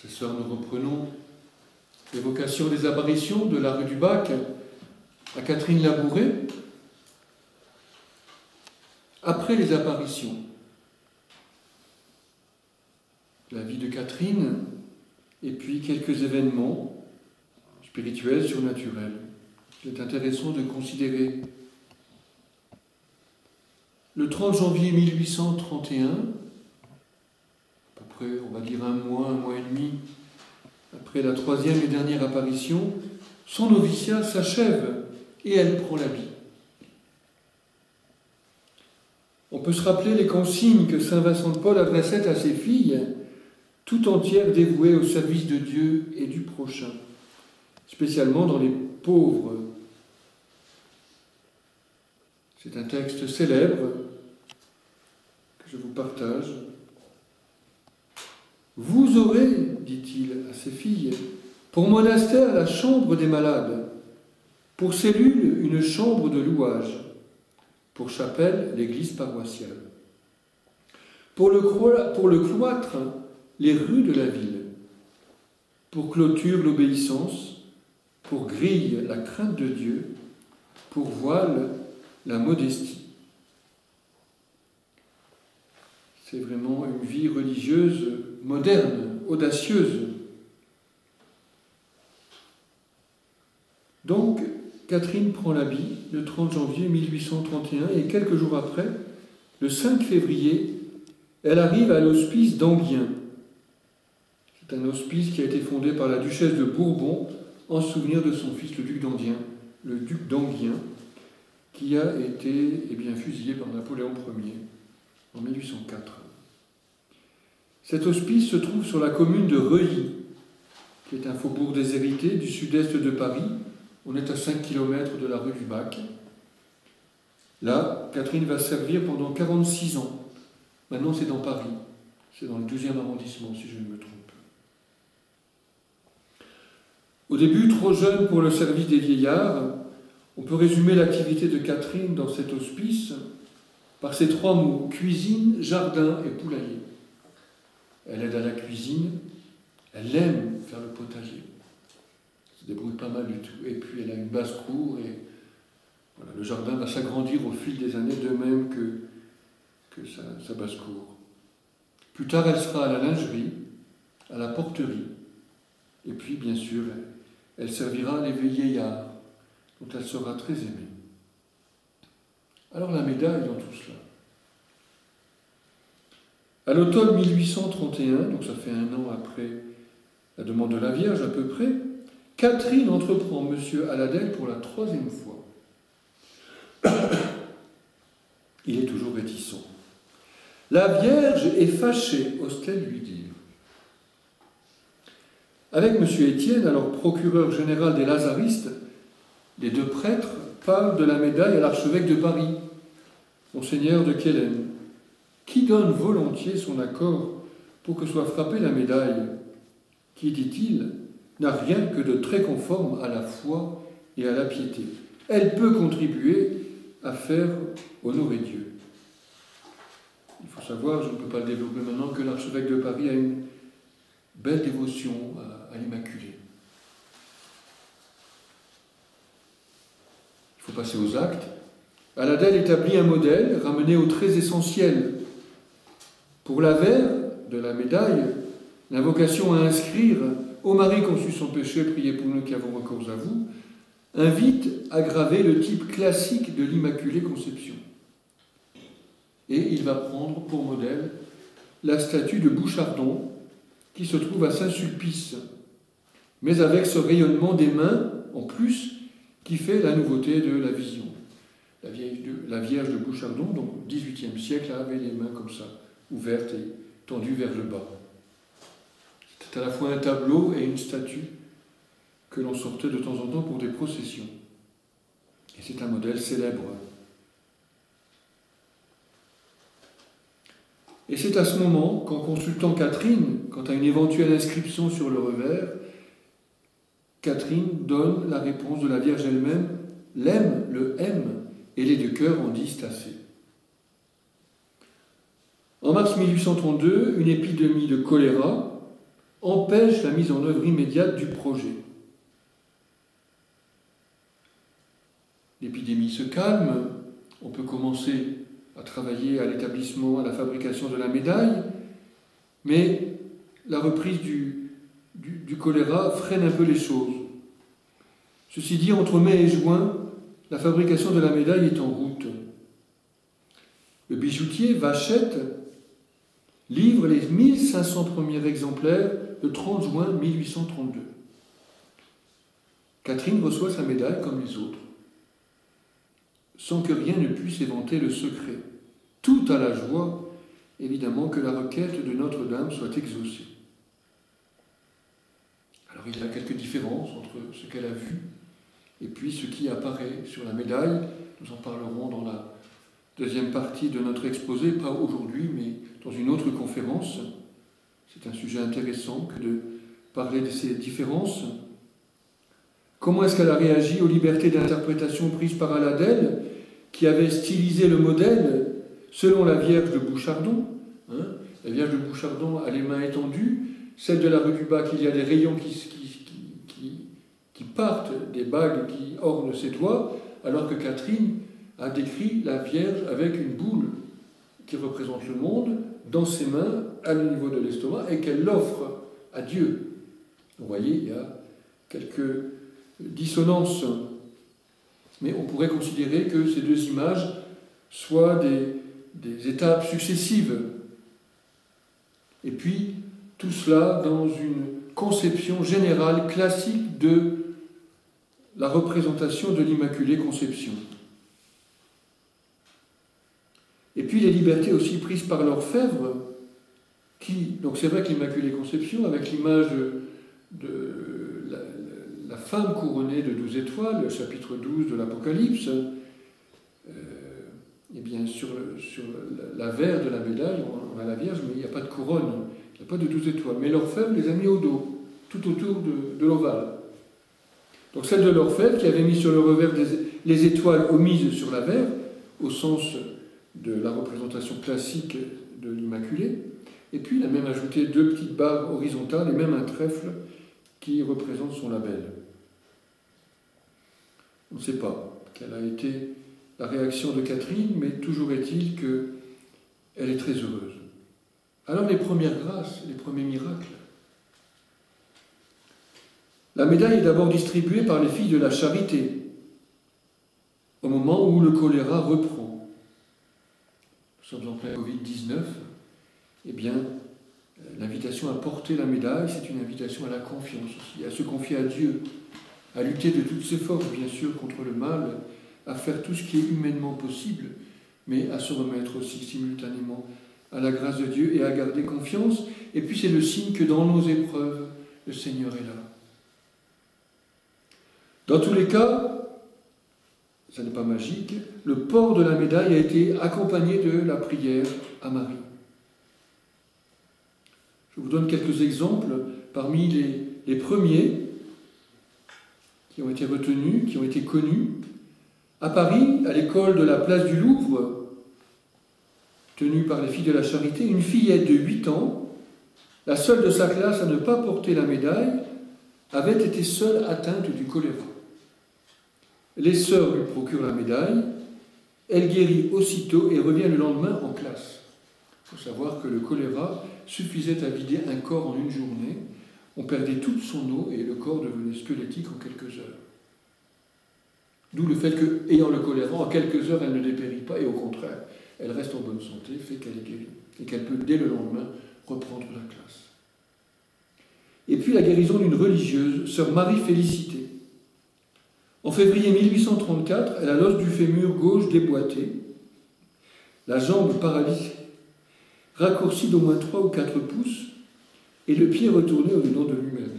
Frères et sœurs, nous reprenons l'évocation des apparitions de la rue du Bac à Catherine Labouré. Après les apparitions, la vie de Catherine, et puis quelques événements spirituels, surnaturels. Il est intéressant de considérer. Le 30 janvier 1831, à peu près, on va dire un mois et demi, après la troisième et dernière apparition, son noviciat s'achève et elle prend l'habit. On peut se rappeler les consignes que saint Vincent de Paul adressait à ses filles, tout entières dévouées au service de Dieu et du prochain, spécialement dans les pauvres. C'est un texte célèbre que je vous partage. Vous aurez, dit-il à ses filles, pour monastère la chambre des malades, pour cellule une chambre de louage, pour chapelle l'église paroissiale, pour le cloître les rues de la ville, pour clôture l'obéissance, pour grille la crainte de Dieu, pour voile la modestie. C'est vraiment une vie religieuse moderne, audacieuse. Donc, Catherine prend l'habit le 30 janvier 1831 et quelques jours après, le 5 février, elle arrive à l'hospice d'Enghien. C'est un hospice qui a été fondé par la duchesse de Bourbon en souvenir de son fils, le duc d'Enghien, qui a été fusillé par Napoléon Ier en 1804. Cet hospice se trouve sur la commune de Reuilly, qui est un faubourg déshérité du sud-est de Paris. On est à 5 km de la rue du Bac. Là, Catherine va servir pendant 46 ans. Maintenant, c'est dans Paris. C'est dans le 12e arrondissement, si je ne me trompe. Au début, trop jeune pour le service des vieillards, on peut résumer l'activité de Catherine dans cet hospice par ces 3 mots: cuisine, jardin et poulailler. Elle aide à la cuisine, elle aime faire le potager. Elle se débrouille pas mal du tout. Et puis elle a une basse-cour et voilà, le jardin va s'agrandir au fil des années, de même que sa basse-cour. Plus tard, elle sera à la lingerie, à la porterie. Et puis, bien sûr, elle servira les vieillards, dont elle sera très aimée. Alors la médaille dans tout cela. À l'automne 1831, donc ça fait un an après la demande de la Vierge à peu près, Catherine entreprend M. Aladel pour la 3e fois. Il est toujours réticent. La Vierge est fâchée, ose-t-elle lui dire. Avec M. Étienne, alors procureur général des Lazaristes, les 2 prêtres parlent de la médaille à l'archevêque de Paris, Monseigneur de Quélen, qui donne volontiers son accord pour que soit frappée la médaille, qui, dit-il, n'a rien que de très conforme à la foi et à la piété. Elle peut contribuer à faire honorer Dieu. Il faut savoir, je ne peux pas le développer maintenant, que l'archevêque de Paris a une belle dévotion à l'Immaculée. Il faut passer aux actes. Aladel établit un modèle ramené aux traits essentiels. Pour l'avers de la médaille, l'invocation à inscrire « Ô Marie conçue sans péché, priez pour nous qui avons recours à vous » invite à graver le type classique de l'Immaculée Conception. Et il va prendre pour modèle la statue de Bouchardon qui se trouve à Saint-Sulpice, mais avec ce rayonnement des mains en plus qui fait la nouveauté de la vision. La Vierge de Bouchardon, donc 18e siècle, avait les mains comme ça, ouvertes et tendues vers le bas. C'était à la fois un tableau et une statue que l'on sortait de temps en temps pour des processions. Et c'est un modèle célèbre. Et c'est à ce moment qu'en consultant Catherine, quant à une éventuelle inscription sur le revers, Catherine donne la réponse de la Vierge elle-même, l'aime, le aime, et les 2 cœurs en disent assez. En mars 1832, une épidémie de choléra empêche la mise en œuvre immédiate du projet. L'épidémie se calme, on peut commencer à travailler à l'établissement, à la fabrication de la médaille, mais la reprise du choléra freine un peu les choses. Ceci dit, entre mai et juin, la fabrication de la médaille est en route. Le bijoutier Vachette livre les 1500 premiers exemplaires le 30 juin 1832. Catherine reçoit sa médaille comme les autres, sans que rien ne puisse éventer le secret. Tout à la joie, évidemment, que la requête de Notre-Dame soit exaucée. Alors il y a quelques différences entre ce qu'elle a vu et puis ce qui apparaît sur la médaille. Nous en parlerons dans la deuxième partie de notre exposé, pas aujourd'hui, mais dans une autre conférence. C'est un sujet intéressant que de parler de ces différences. Comment est-ce qu'elle a réagi aux libertés d'interprétation prises par Aladel, qui avait stylisé le modèle selon la Vierge de Bouchardon. La Vierge de Bouchardon a les mains étendues, celle de la rue du Bac, il y a des rayons qui partent, des bagues qui ornent ses doigts, alors que Catherine a décrit la Vierge avec une boule qui représente le monde dans ses mains, à le niveau de l'estomac, et qu'elle l'offre à Dieu. Vous voyez, il y a quelques dissonances. Mais on pourrait considérer que ces deux images soient des étapes successives. Et puis, tout cela dans une conception générale classique de la représentation de l'Immaculée Conception. Et puis les libertés aussi prises par l'orfèvre, donc c'est vrai que l'Immaculée Conception, avec l'image de la femme couronnée de 12 étoiles, le chapitre 12 de l'Apocalypse, et bien sur l'avers de la médaille, on a la Vierge, mais il n'y a pas de couronne, il n'y a pas de 12 étoiles. Mais l'orfèvre les a mis au dos, tout autour de l'ovale. Donc celle de l'orfèvre qui avait mis sur le revers les étoiles omises sur l'avers, au sens de la représentation classique de l'Immaculée, et puis il a même ajouté 2 petites barres horizontales et même un trèfle qui représente son label. On ne sait pas quelle a été la réaction de Catherine, mais toujours est-il qu'elle est très heureuse. Alors les premières grâces, les premiers miracles. La médaille est d'abord distribuée par les filles de la Charité, au moment où le choléra reprend. Nous sommes en plein Covid-19, eh bien, l'invitation à porter la médaille, c'est une invitation à la confiance aussi, à se confier à Dieu, à lutter de toutes ses forces, bien sûr, contre le mal, à faire tout ce qui est humainement possible, mais à se remettre aussi simultanément à la grâce de Dieu et à garder confiance. Et puis c'est le signe que dans nos épreuves, le Seigneur est là. Dans tous les cas, ça n'est pas magique, le port de la médaille a été accompagné de la prière à Marie. Je vous donne quelques exemples parmi les premiers qui ont été retenus, qui ont été connus. À Paris, à l'école de la place du Louvre, tenue par les filles de la Charité, une fillette de 8 ans, la seule de sa classe à ne pas porter la médaille, avait été seule atteinte du choléra. Les sœurs lui procurent la médaille, elle guérit aussitôt et revient le lendemain en classe. Il faut savoir que le choléra suffisait à vider un corps en une journée, on perdait toute son eau et le corps devenait squelettique en quelques heures. D'où le fait que, ayant le choléra, en quelques heures, elle ne dépérit pas, et au contraire, elle reste en bonne santé, fait qu'elle est guérie, et qu'elle peut, dès le lendemain, reprendre la classe. Et puis la guérison d'une religieuse, sœur Marie-Félicité. En février 1834, elle a l'os du fémur gauche déboîté, la jambe paralysée, raccourcie d'au moins 3 ou 4 pouces, et le pied retourné au-dedans de lui-même.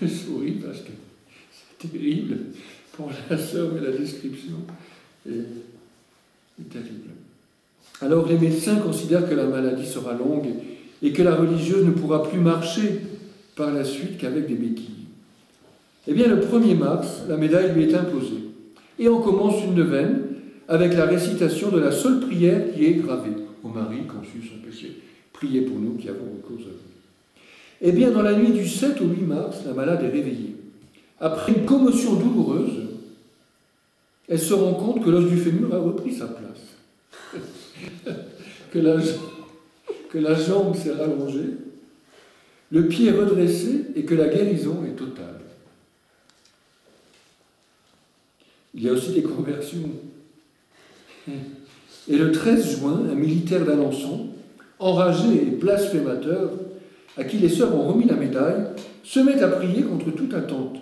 Je souris parce que c'est terrible pour la sœur, mais la description est terrible. Alors les médecins considèrent que la maladie sera longue et que la religieuse ne pourra plus marcher par la suite qu'avec des béquilles. Eh bien, le 1er mars, la médaille lui est imposée. Et on commence une neuvaine avec la récitation de la seule prière qui est gravée. Ô Marie, conçue sans péché, priez pour nous qui avons recours à vous. Eh bien, dans la nuit du 7 au 8 mars, la malade est réveillée. Après une commotion douloureuse, elle se rend compte que l'os du fémur a repris sa place, que la jambe s'est rallongée, le pied est redressé et que la guérison est totale. Il y a aussi des conversions. Et le 13 juin, un militaire d'Alençon, enragé et blasphémateur, à qui les sœurs ont remis la médaille, se met à prier contre toute attente.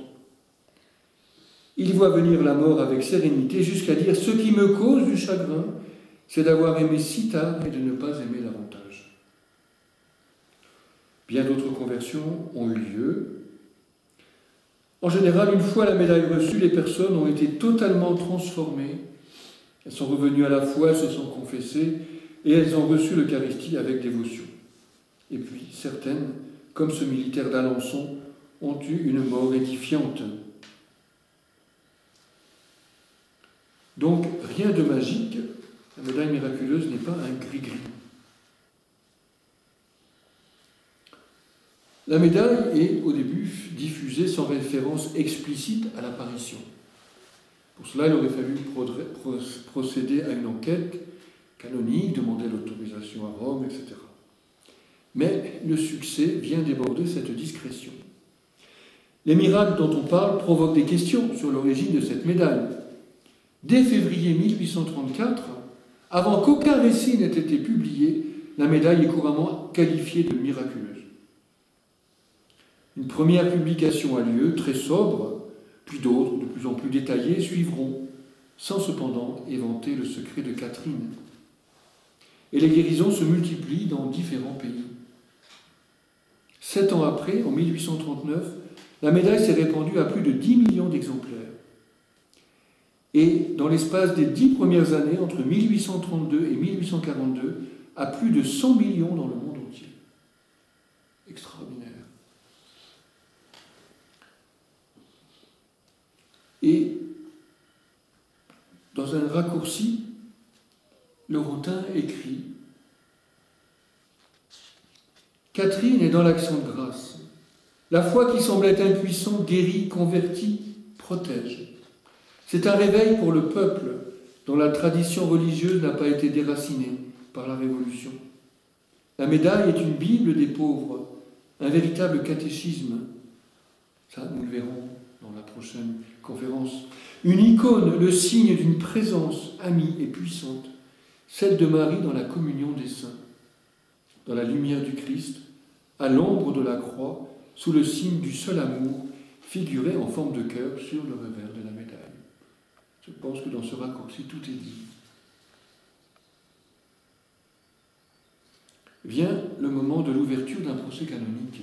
Il voit venir la mort avec sérénité jusqu'à dire « Ce qui me cause du chagrin, c'est d'avoir aimé si tard et de ne pas aimer davantage. » Bien d'autres conversions ont eu lieu. En général, une fois la médaille reçue, les personnes ont été totalement transformées. Elles sont revenues à la foi, elles se sont confessées et elles ont reçu l'Eucharistie avec dévotion. Et puis, certaines, comme ce militaire d'Alençon, ont eu une mort édifiante. Donc, rien de magique, la médaille miraculeuse n'est pas un gris-gris. La médaille est, au début, diffusée sans référence explicite à l'apparition. Pour cela, il aurait fallu procéder à une enquête canonique, demander l'autorisation à Rome, etc. Mais le succès vient déborder cette discrétion. Les miracles dont on parle provoquent des questions sur l'origine de cette médaille. Dès février 1834, avant qu'aucun récit n'ait été publié, la médaille est couramment qualifiée de miraculeuse. Une première publication a lieu, très sobre, puis d'autres, de plus en plus détaillées, suivront, sans cependant éventer le secret de Catherine. Et les guérisons se multiplient dans différents pays. 7 ans après, en 1839, la médaille s'est répandue à plus de 10 millions d'exemplaires. Et dans l'espace des 10 premières années, entre 1832 et 1842, à plus de 100 millions dans le monde entier. Extraordinaire. Et dans un raccourci, le Routin écrit « Catherine est dans l'action de grâce. La foi qui semblait impuissante guérit, convertit, protège. C'est un réveil pour le peuple dont la tradition religieuse n'a pas été déracinée par la Révolution. La médaille est une Bible des pauvres, un véritable catéchisme. Ça, nous le verrons dans la prochaine conférence. Une icône, le signe d'une présence amie et puissante, celle de Marie dans la communion des saints, dans la lumière du Christ, à l'ombre de la croix, sous le signe du seul amour, figuré en forme de cœur sur le revers de la médaille. Je pense que dans ce raccourci, tout est dit. Vient le moment de l'ouverture d'un procès canonique.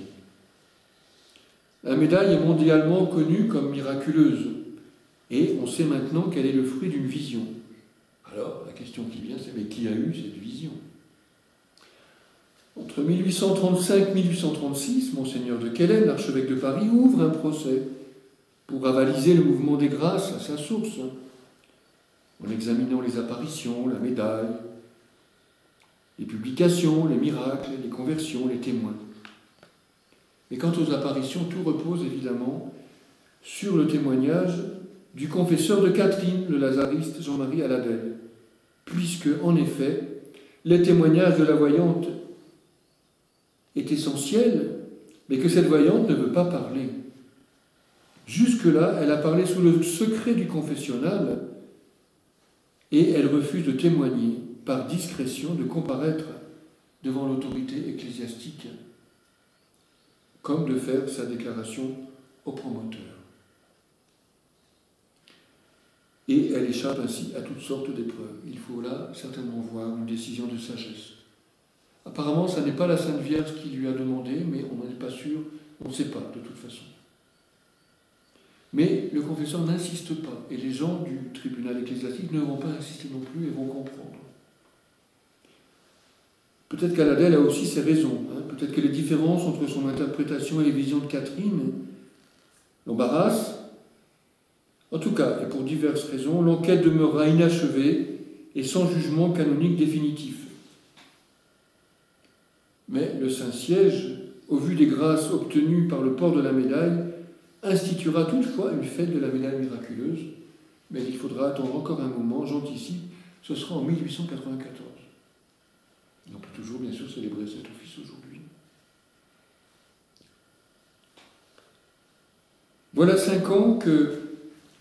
La médaille est mondialement connue comme miraculeuse, et on sait maintenant qu'elle est le fruit d'une vision. Alors, la question qui vient, c'est mais qui a eu cette vision? Entre 1835 et 1836, Monseigneur de Quellen, l'archevêque de Paris, ouvre un procès pour avaliser le mouvement des grâces à sa source, en examinant les apparitions, la médaille, les publications, les miracles, les conversions, les témoins. Et quant aux apparitions, tout repose évidemment sur le témoignage du confesseur de Catherine, le lazariste Jean-Marie Aladel, puisque, en effet, le témoignage de la voyante est essentiel, mais que cette voyante ne veut pas parler. Jusque-là, elle a parlé sous le secret du confessionnal et elle refuse de témoigner par discrétion, de comparaître devant l'autorité ecclésiastique, comme de faire sa déclaration au promoteur. Et elle échappe ainsi à toutes sortes d'épreuves. Il faut là certainement voir une décision de sagesse. Apparemment, ce n'est pas la Sainte Vierge qui lui a demandé, mais on n'en est pas sûr, on ne sait pas de toute façon. Mais le confesseur n'insiste pas, et les gens du tribunal ecclésiastique ne vont pas insister non plus et vont comprendre. Peut-être qu'Aladel a aussi ses raisons, peut-être que les différences entre son interprétation et les visions de Catherine l'embarrassent. En tout cas, et pour diverses raisons, l'enquête demeurera inachevée et sans jugement canonique définitif. Mais le Saint-Siège, au vu des grâces obtenues par le port de la médaille, instituera toutefois une fête de la médaille miraculeuse, mais il faudra attendre encore un moment, j'anticipe, ce sera en 1894. On peut toujours, bien sûr, célébrer cet office aujourd'hui. Voilà 5 ans que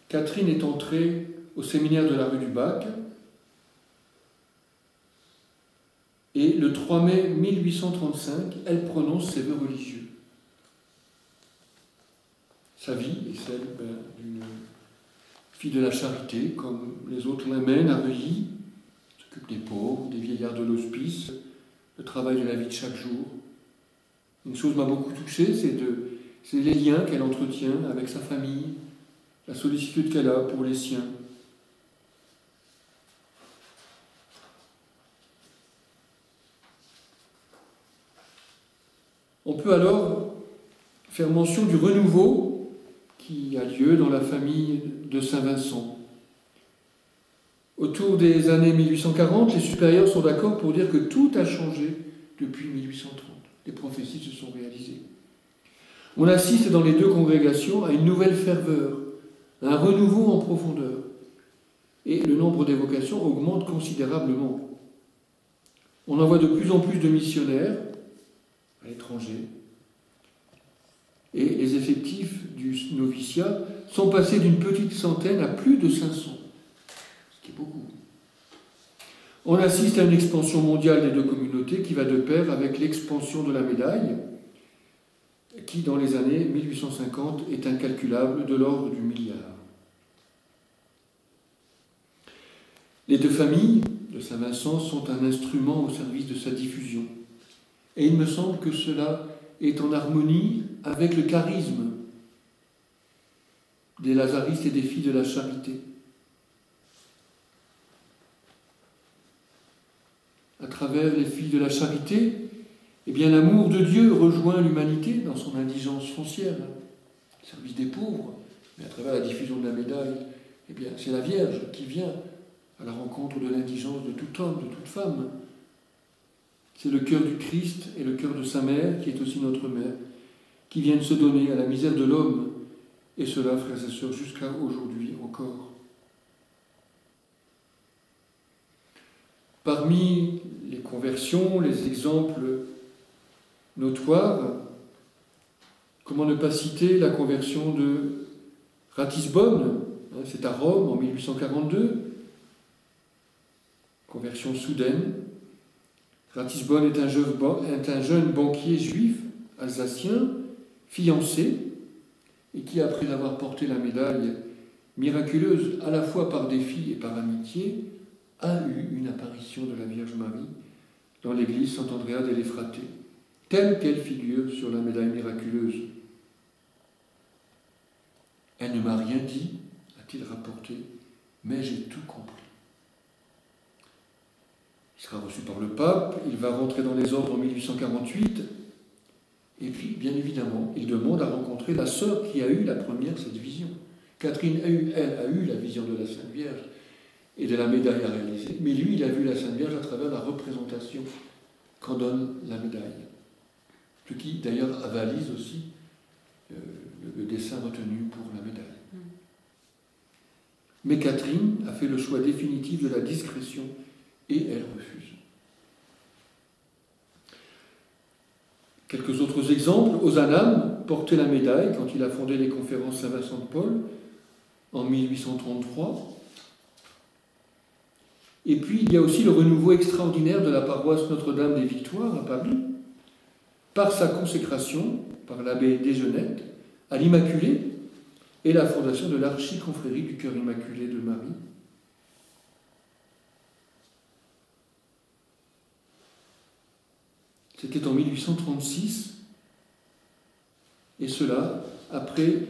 Catherine est entrée au séminaire de la rue du Bac, et le 3 mai 1835, elle prononce ses vœux religieux. Sa vie est celle d'une fille de la charité, comme les autres la mènent à Reuilly, s'occupe des pauvres, des vieillards de l'hospice, le travail de la vie de chaque jour. Une chose m'a beaucoup touché, c'est les liens qu'elle entretient avec sa famille, la sollicitude qu'elle a pour les siens. On peut alors faire mention du renouveau qui a lieu dans la famille de Saint-Vincent. Autour des années 1840, les supérieurs sont d'accord pour dire que tout a changé depuis 1830. Les prophéties se sont réalisées. On assiste dans les 2 congrégations à une nouvelle ferveur, à un renouveau en profondeur. Et le nombre d'évocations augmente considérablement. On envoie de plus en plus de missionnaires à l'étranger. Et les effectifs du noviciat sont passés d'une petite centaine à plus de 500, ce qui est beaucoup. On assiste à une expansion mondiale des 2 communautés qui va de pair avec l'expansion de la médaille, qui dans les années 1850 est incalculable, de l'ordre du milliard. Les 2 familles de Saint-Vincent sont un instrument au service de sa diffusion. Et il me semble que cela est en harmonie avec le charisme des lazaristes et des filles de la charité. À travers les filles de la charité, eh bien, l'amour de Dieu rejoint l'humanité dans son indigence foncière, le service des pauvres, mais à travers la diffusion de la médaille, eh bien, c'est la Vierge qui vient à la rencontre de l'indigence de tout homme, de toute femme. C'est le cœur du Christ et le cœur de sa mère, qui est aussi notre mère, qui viennent se donner à la misère de l'homme, et cela, frères et sœurs, jusqu'à aujourd'hui encore. Parmi les conversions, les exemples notoires, comment ne pas citer la conversion de Ratisbonne, c'est à Rome en 1842, conversion soudaine. Ratisbonne est un jeune banquier juif alsacien, fiancé, et qui, après avoir porté la médaille miraculeuse à la fois par défi et par amitié, a eu une apparition de la Vierge Marie dans l'église Sant'Andrea delle Frate, telle qu'elle figure sur la médaille miraculeuse. Elle ne m'a rien dit, a-t-il rapporté, mais j'ai tout compris. Il sera reçu par le pape, il va rentrer dans les ordres en 1848, et puis, bien évidemment, il demande à rencontrer la sœur qui a eu la première cette vision. Catherine, elle, a eu la vision de la Sainte Vierge et de la médaille à réaliser, mais lui, il a vu la Sainte Vierge à travers la représentation qu'en donne la médaille. Ce qui, d'ailleurs, avalise aussi le dessin retenu pour la médaille. Mais Catherine a fait le choix définitif de la discrétion et elle refuse. Quelques autres exemples. Ozanam portait la médaille quand il a fondé les conférences Saint-Vincent de Paul en 1833. Et puis il y a aussi le renouveau extraordinaire de la paroisse Notre-Dame des Victoires à Paris, par sa consécration par l'abbé Desgenette à l'Immaculée et la fondation de l'Archiconfrérie du Cœur Immaculé de Marie. C'était en 1836, et cela après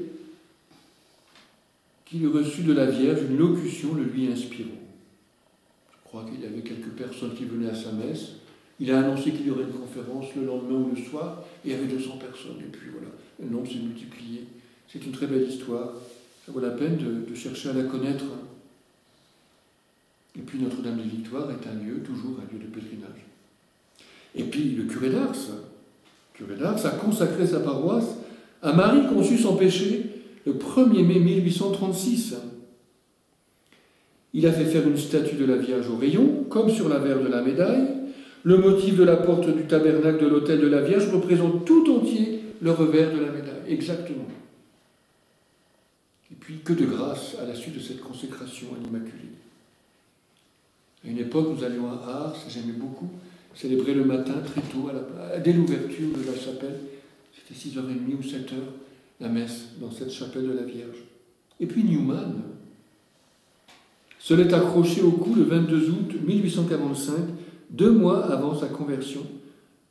qu'il eut reçu de la Vierge une locution le lui inspirant. Je crois qu'il y avait quelques personnes qui venaient à sa messe. Il a annoncé qu'il y aurait une conférence le lendemain ou le soir, et il y avait 200 personnes, et puis voilà, le nombre s'est multiplié. C'est une très belle histoire, ça vaut la peine de chercher à la connaître. Et puis Notre-Dame des Victoires est toujours un lieu de pèlerinage. Et puis le curé d'Ars, curé d'Ars, a consacré sa paroisse à Marie conçue sans péché le 1er mai 1836. Il a fait faire une statue de la Vierge au rayon, comme sur l'avers de la médaille. Le motif de la porte du tabernacle de l'autel de la Vierge représente tout entier le revers de la médaille, exactement. Et puis, que de grâce à la suite de cette consécration à l'Immaculée. À une époque, nous allions à Ars, j'aimais beaucoup, célébrer le matin très tôt, dès l'ouverture de la chapelle, c'était 6h30 ou 7h, la messe dans cette chapelle de la Vierge. Et puis Newman se l'est accroché au cou le 22 août 1845, 2 mois avant sa conversion,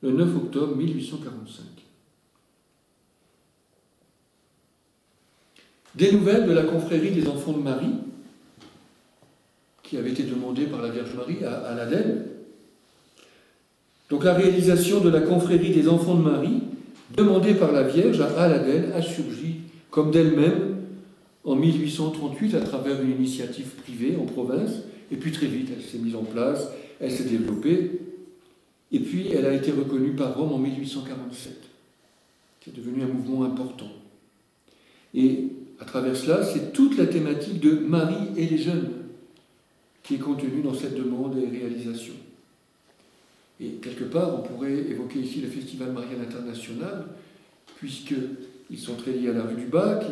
le 9 octobre 1845. Des nouvelles de la confrérie des enfants de Marie, qui avait été demandée par la Vierge Marie à l'Adèle. Donc la réalisation de la confrérie des enfants de Marie, demandée par la Vierge à l'Adèle, a surgi comme d'elle-même en 1838 à travers une initiative privée en province, et puis très vite elle s'est mise en place, elle s'est développée, et puis elle a été reconnue par Rome en 1847. C'est devenu un mouvement important. Et à travers cela, c'est toute la thématique de Marie et les jeunes qui est contenue dans cette demande et réalisation. Et quelque part, on pourrait évoquer ici le Festival Marial International, puisqu'ils sont très liés à la rue du Bac,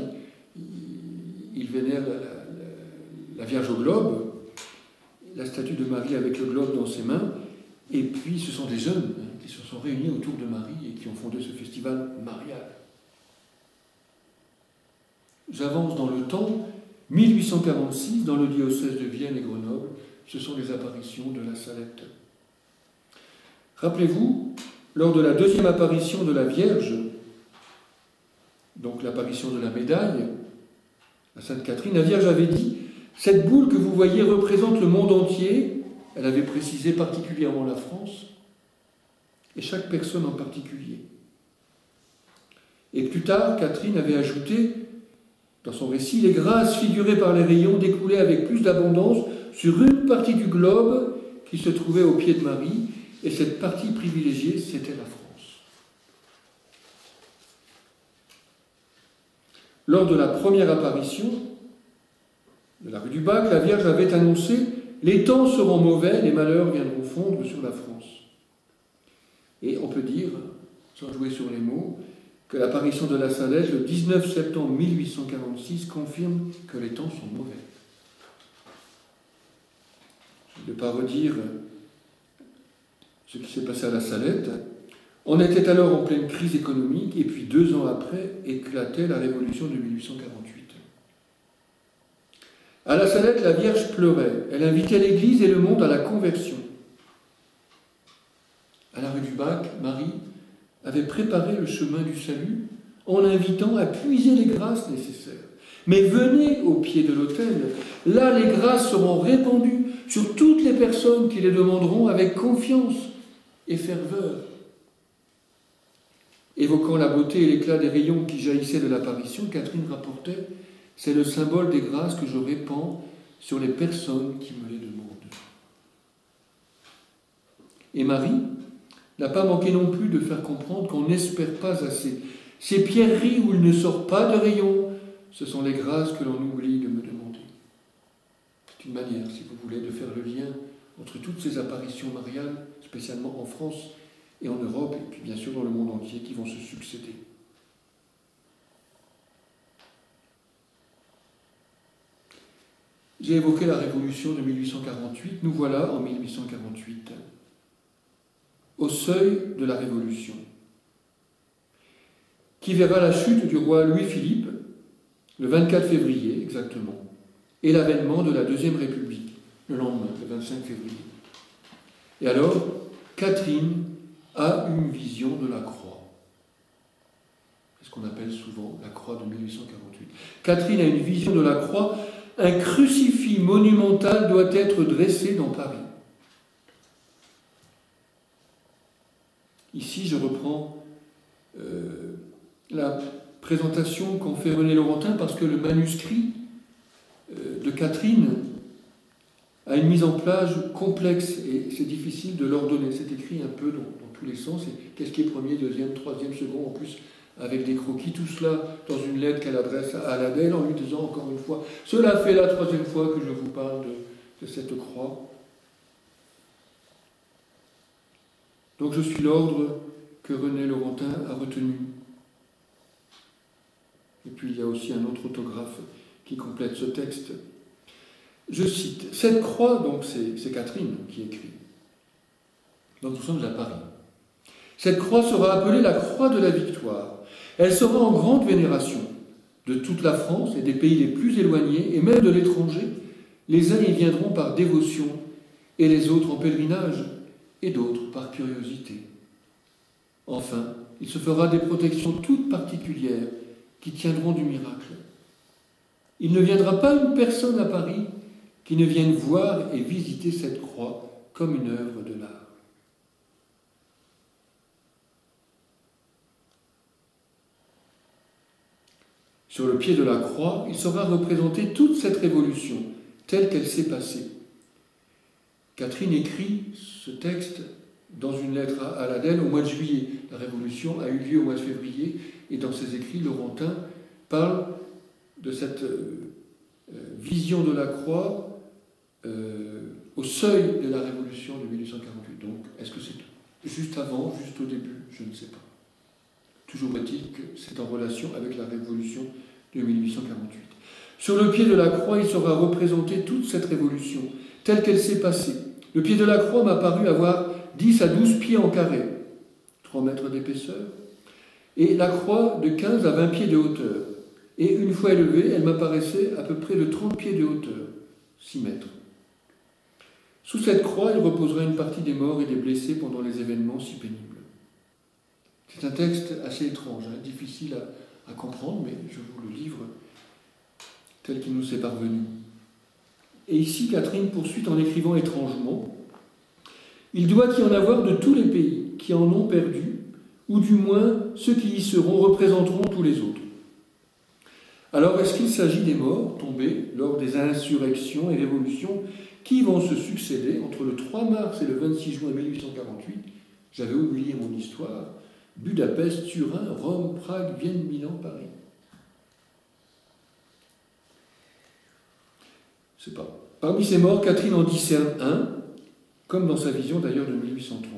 ils vénèrent la Vierge au globe, la statue de Marie avec le globe dans ses mains, et puis ce sont des jeunes qui se sont réunis autour de Marie et qui ont fondé ce festival marial. J'avance dans le temps, 1846, dans le diocèse de Vienne et Grenoble, ce sont les apparitions de la Salette. Rappelez-vous, lors de la deuxième apparition de la Vierge, donc l'apparition de la médaille, à Sainte Catherine, la Vierge avait dit « Cette boule que vous voyez représente le monde entier », elle avait précisé particulièrement la France, et chaque personne en particulier. Et plus tard, Catherine avait ajouté, dans son récit, « Les grâces figurées par les rayons découlaient avec plus d'abondance sur une partie du globe qui se trouvait au pied de Marie, et cette partie privilégiée, c'était la France. » Lors de la première apparition de la rue du Bac, la Vierge avait annoncé « Les temps seront mauvais, les malheurs viendront fondre sur la France. » Et on peut dire, sans jouer sur les mots, que l'apparition de la Salette, le 19 septembre 1846, confirme que les temps sont mauvais. Je ne vais pas redire ce qui s'est passé à la Salette. On était alors en pleine crise économique, et puis 2 ans après, éclatait la révolution de 1848. À la Salette, la Vierge pleurait. Elle invitait l'Église et le monde à la conversion. À la rue du Bac, Marie avait préparé le chemin du salut en l'invitant à puiser les grâces nécessaires. Mais venez au pied de l'autel, là les grâces seront répandues sur toutes les personnes qui les demanderont avec confiance et ferveur. Évoquant la beauté et l'éclat des rayons qui jaillissaient de l'apparition, Catherine rapportait « C'est le symbole des grâces que je répands sur les personnes qui me les demandent. » Et Marie n'a pas manqué non plus de faire comprendre qu'on n'espère pas assez. Ces pierreries où il ne sort pas de rayons, ce sont les grâces que l'on oublie de me demander. C'est une manière, si vous voulez, de faire le lien entre toutes ces apparitions mariales, spécialement en France et en Europe, et puis bien sûr dans le monde entier, qui vont se succéder. J'ai évoqué la Révolution de 1848, nous voilà en 1848, au seuil de la Révolution, qui verra la chute du roi Louis-Philippe, le 24 février exactement, et l'avènement de la Deuxième République, le lendemain, le 25 février. Et alors, Catherine a une vision de la croix. C'est ce qu'on appelle souvent la croix de 1848. Catherine a une vision de la croix. Un crucifix monumental doit être dressé dans Paris. Ici, je reprends la présentation qu'en fait René Laurentin, parce que le manuscrit de Catherine a une mise en page complexe et c'est difficile de l'ordonner. C'est écrit un peu dans tous les sens. Et qu'est-ce qui est premier, deuxième, troisième, second, en plus avec des croquis, tout cela dans une lettre qu'elle adresse à Aladel en lui disant encore une fois, cela fait la troisième fois que je vous parle de cette croix. Donc je suis l'ordre que René Laurentin a retenu. Et puis il y a aussi un autre autographe qui complète ce texte. Je cite, cette croix, donc c'est Catherine qui écrit, donc nous sommes à Paris. Cette croix sera appelée la croix de la victoire. Elle sera en grande vénération de toute la France et des pays les plus éloignés, et même de l'étranger. Les uns y viendront par dévotion, et les autres en pèlerinage, et d'autres par curiosité. Enfin, il se fera des protections toutes particulières qui tiendront du miracle. Il ne viendra pas une personne à Paris qui ne vienne voir et visiter cette croix comme une œuvre de l'art. Sur le pied de la croix, il sera représenté toute cette révolution, telle qu'elle s'est passée. Catherine écrit ce texte dans une lettre à Aladel au mois de juillet. La révolution a eu lieu au mois de février, et dans ses écrits, Laurentin parle de cette vision de la croix au seuil de la révolution de 1848. Donc, est-ce que c'est juste avant, juste au début? Je ne sais pas. Toujours est-il que c'est en relation avec la révolution de 1848. Sur le pied de la croix, il sera représenté toute cette révolution, telle qu'elle s'est passée. Le pied de la croix m'a paru avoir 10 à 12 pieds en carré, 3 mètres d'épaisseur, et la croix de 15 à 20 pieds de hauteur. Et une fois élevée, elle m'apparaissait à peu près de 30 pieds de hauteur, 6 mètres. Sous cette croix, il reposera une partie des morts et des blessés pendant les événements si pénibles. C'est un texte assez étrange, difficile à comprendre, mais je vous le livre tel qu'il nous est parvenu. Et ici, Catherine poursuit en écrivant étrangement, « Il doit y en avoir de tous les pays qui en ont perdu, ou du moins ceux qui y seront représenteront tous les autres. Alors, est-ce qu'il s'agit des morts tombés lors des insurrections et révolutions qui vont se succéder entre le 3 mars et le 26 juin 1848 ? J'avais oublié mon histoire. Budapest, Turin, Rome, Prague, Vienne, Milan, Paris. Je ne sais pas. Parmi ces morts, Catherine en discerne un, comme dans sa vision d'ailleurs de 1830.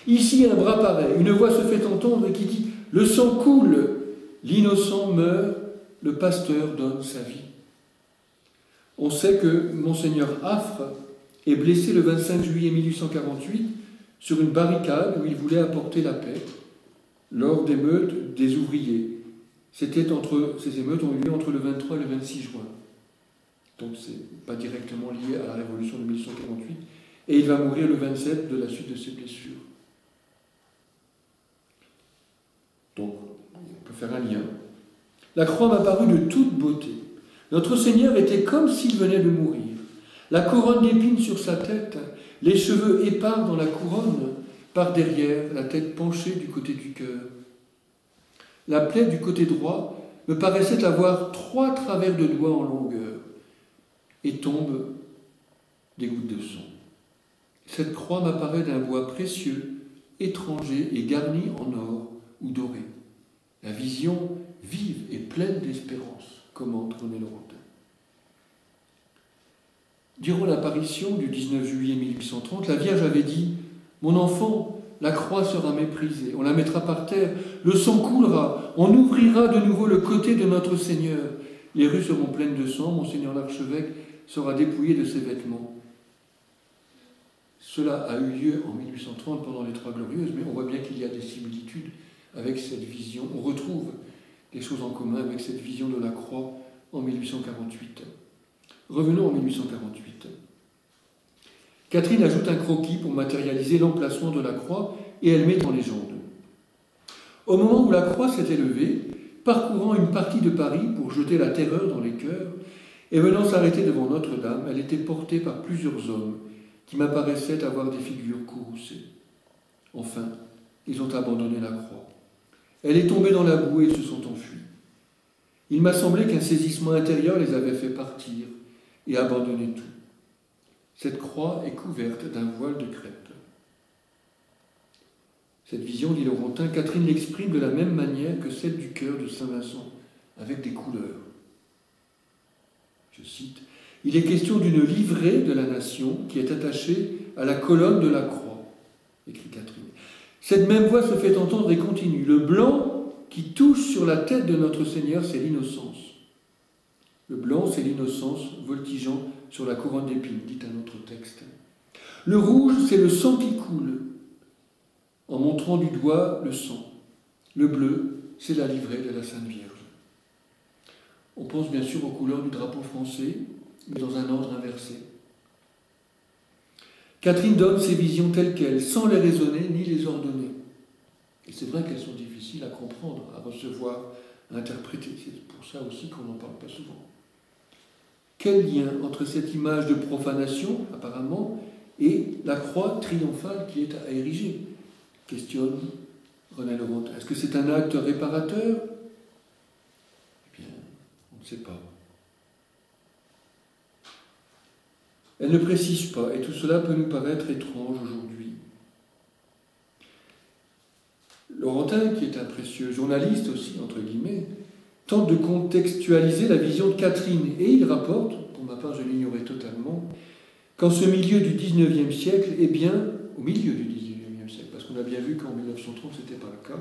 Ici, un bras paraît, une voix se fait entendre qui dit « Le sang coule, l'innocent meurt, le pasteur donne sa vie. » On sait que Monseigneur Affre est blessé le 25 juillet 1848 sur une barricade où il voulait apporter la paix lors d'émeutes des ouvriers. Ces émeutes ont eu lieu entre le 23 et le 26 juin. Donc ce n'est pas directement lié à la révolution de 1848. Et il va mourir le 27 de la suite de ses blessures. Donc, on peut faire un lien. La croix m'a paru de toute beauté. Notre Seigneur était comme s'il venait de mourir. La couronne d'épines sur sa tête, les cheveux épars dans la couronne, par derrière, la tête penchée du côté du cœur. La plaie du côté droit me paraissait avoir 3 travers de doigts en longueur, et tombe des gouttes de sang. Cette croix m'apparaît d'un bois précieux, étranger et garni en or ou doré. La vision vive et pleine d'espérance, commente René Laurentin. Durant l'apparition du 19 juillet 1830, la Vierge avait dit « Mon enfant, la croix sera méprisée, on la mettra par terre, le sang coulera, on ouvrira de nouveau le côté de notre Seigneur. Les rues seront pleines de sang, Monseigneur l'archevêque sera dépouillé de ses vêtements. » Cela a eu lieu en 1830 pendant les 3 Glorieuses, mais on voit bien qu'il y a des similitudes avec cette vision. On retrouve des choses en commun avec cette vision de la croix en 1848. Revenons en 1848. Catherine ajoute un croquis pour matérialiser l'emplacement de la croix et elle met en légende. Au moment où la croix s'était levée, parcourant une partie de Paris pour jeter la terreur dans les cœurs, et venant s'arrêter devant Notre-Dame, elle était portée par plusieurs hommes qui m'apparaissaient avoir des figures courroucées. Enfin, ils ont abandonné la croix. Elle est tombée dans la boue et ils se sont enfuis. Il m'a semblé qu'un saisissement intérieur les avait fait partir et abandonner tout. Cette croix est couverte d'un voile de crêpe. Cette vision, dit Laurentin, Catherine l'exprime de la même manière que celle du cœur de Saint Vincent, avec des couleurs. Je cite, « Il est question d'une livrée de la nation qui est attachée à la colonne de la croix », écrit Catherine. Cette même voix se fait entendre et continue. « Le blanc qui touche sur la tête de notre Seigneur, c'est l'innocence. Le blanc, c'est l'innocence voltigeant sur la couronne d'épines, dit un autre texte. Le rouge, c'est le sang qui coule, en montrant du doigt le sang. Le bleu, c'est la livrée de la Sainte Vierge. » On pense bien sûr aux couleurs du drapeau français, mais dans un ordre inversé. Catherine donne ses visions telles quelles, sans les raisonner ni les ordonner. Et c'est vrai qu'elles sont difficiles à comprendre, à recevoir, à interpréter. C'est pour ça aussi qu'on n'en parle pas souvent. Quel lien entre cette image de profanation, apparemment, et la croix triomphale qui est à ériger? Questionne René Laurentin. Est-ce que c'est un acte réparateur? Eh bien, on ne sait pas. Elle ne précise pas, et tout cela peut nous paraître étrange aujourd'hui. Laurentin, qui est un précieux journaliste aussi, entre guillemets, tente de contextualiser la vision de Catherine, et il rapporte, pour ma part je l'ignorais totalement, qu'en ce milieu du XIXe siècle, eh bien, au milieu du XIXe siècle, parce qu'on a bien vu qu'en 1930 ce n'était pas le cas,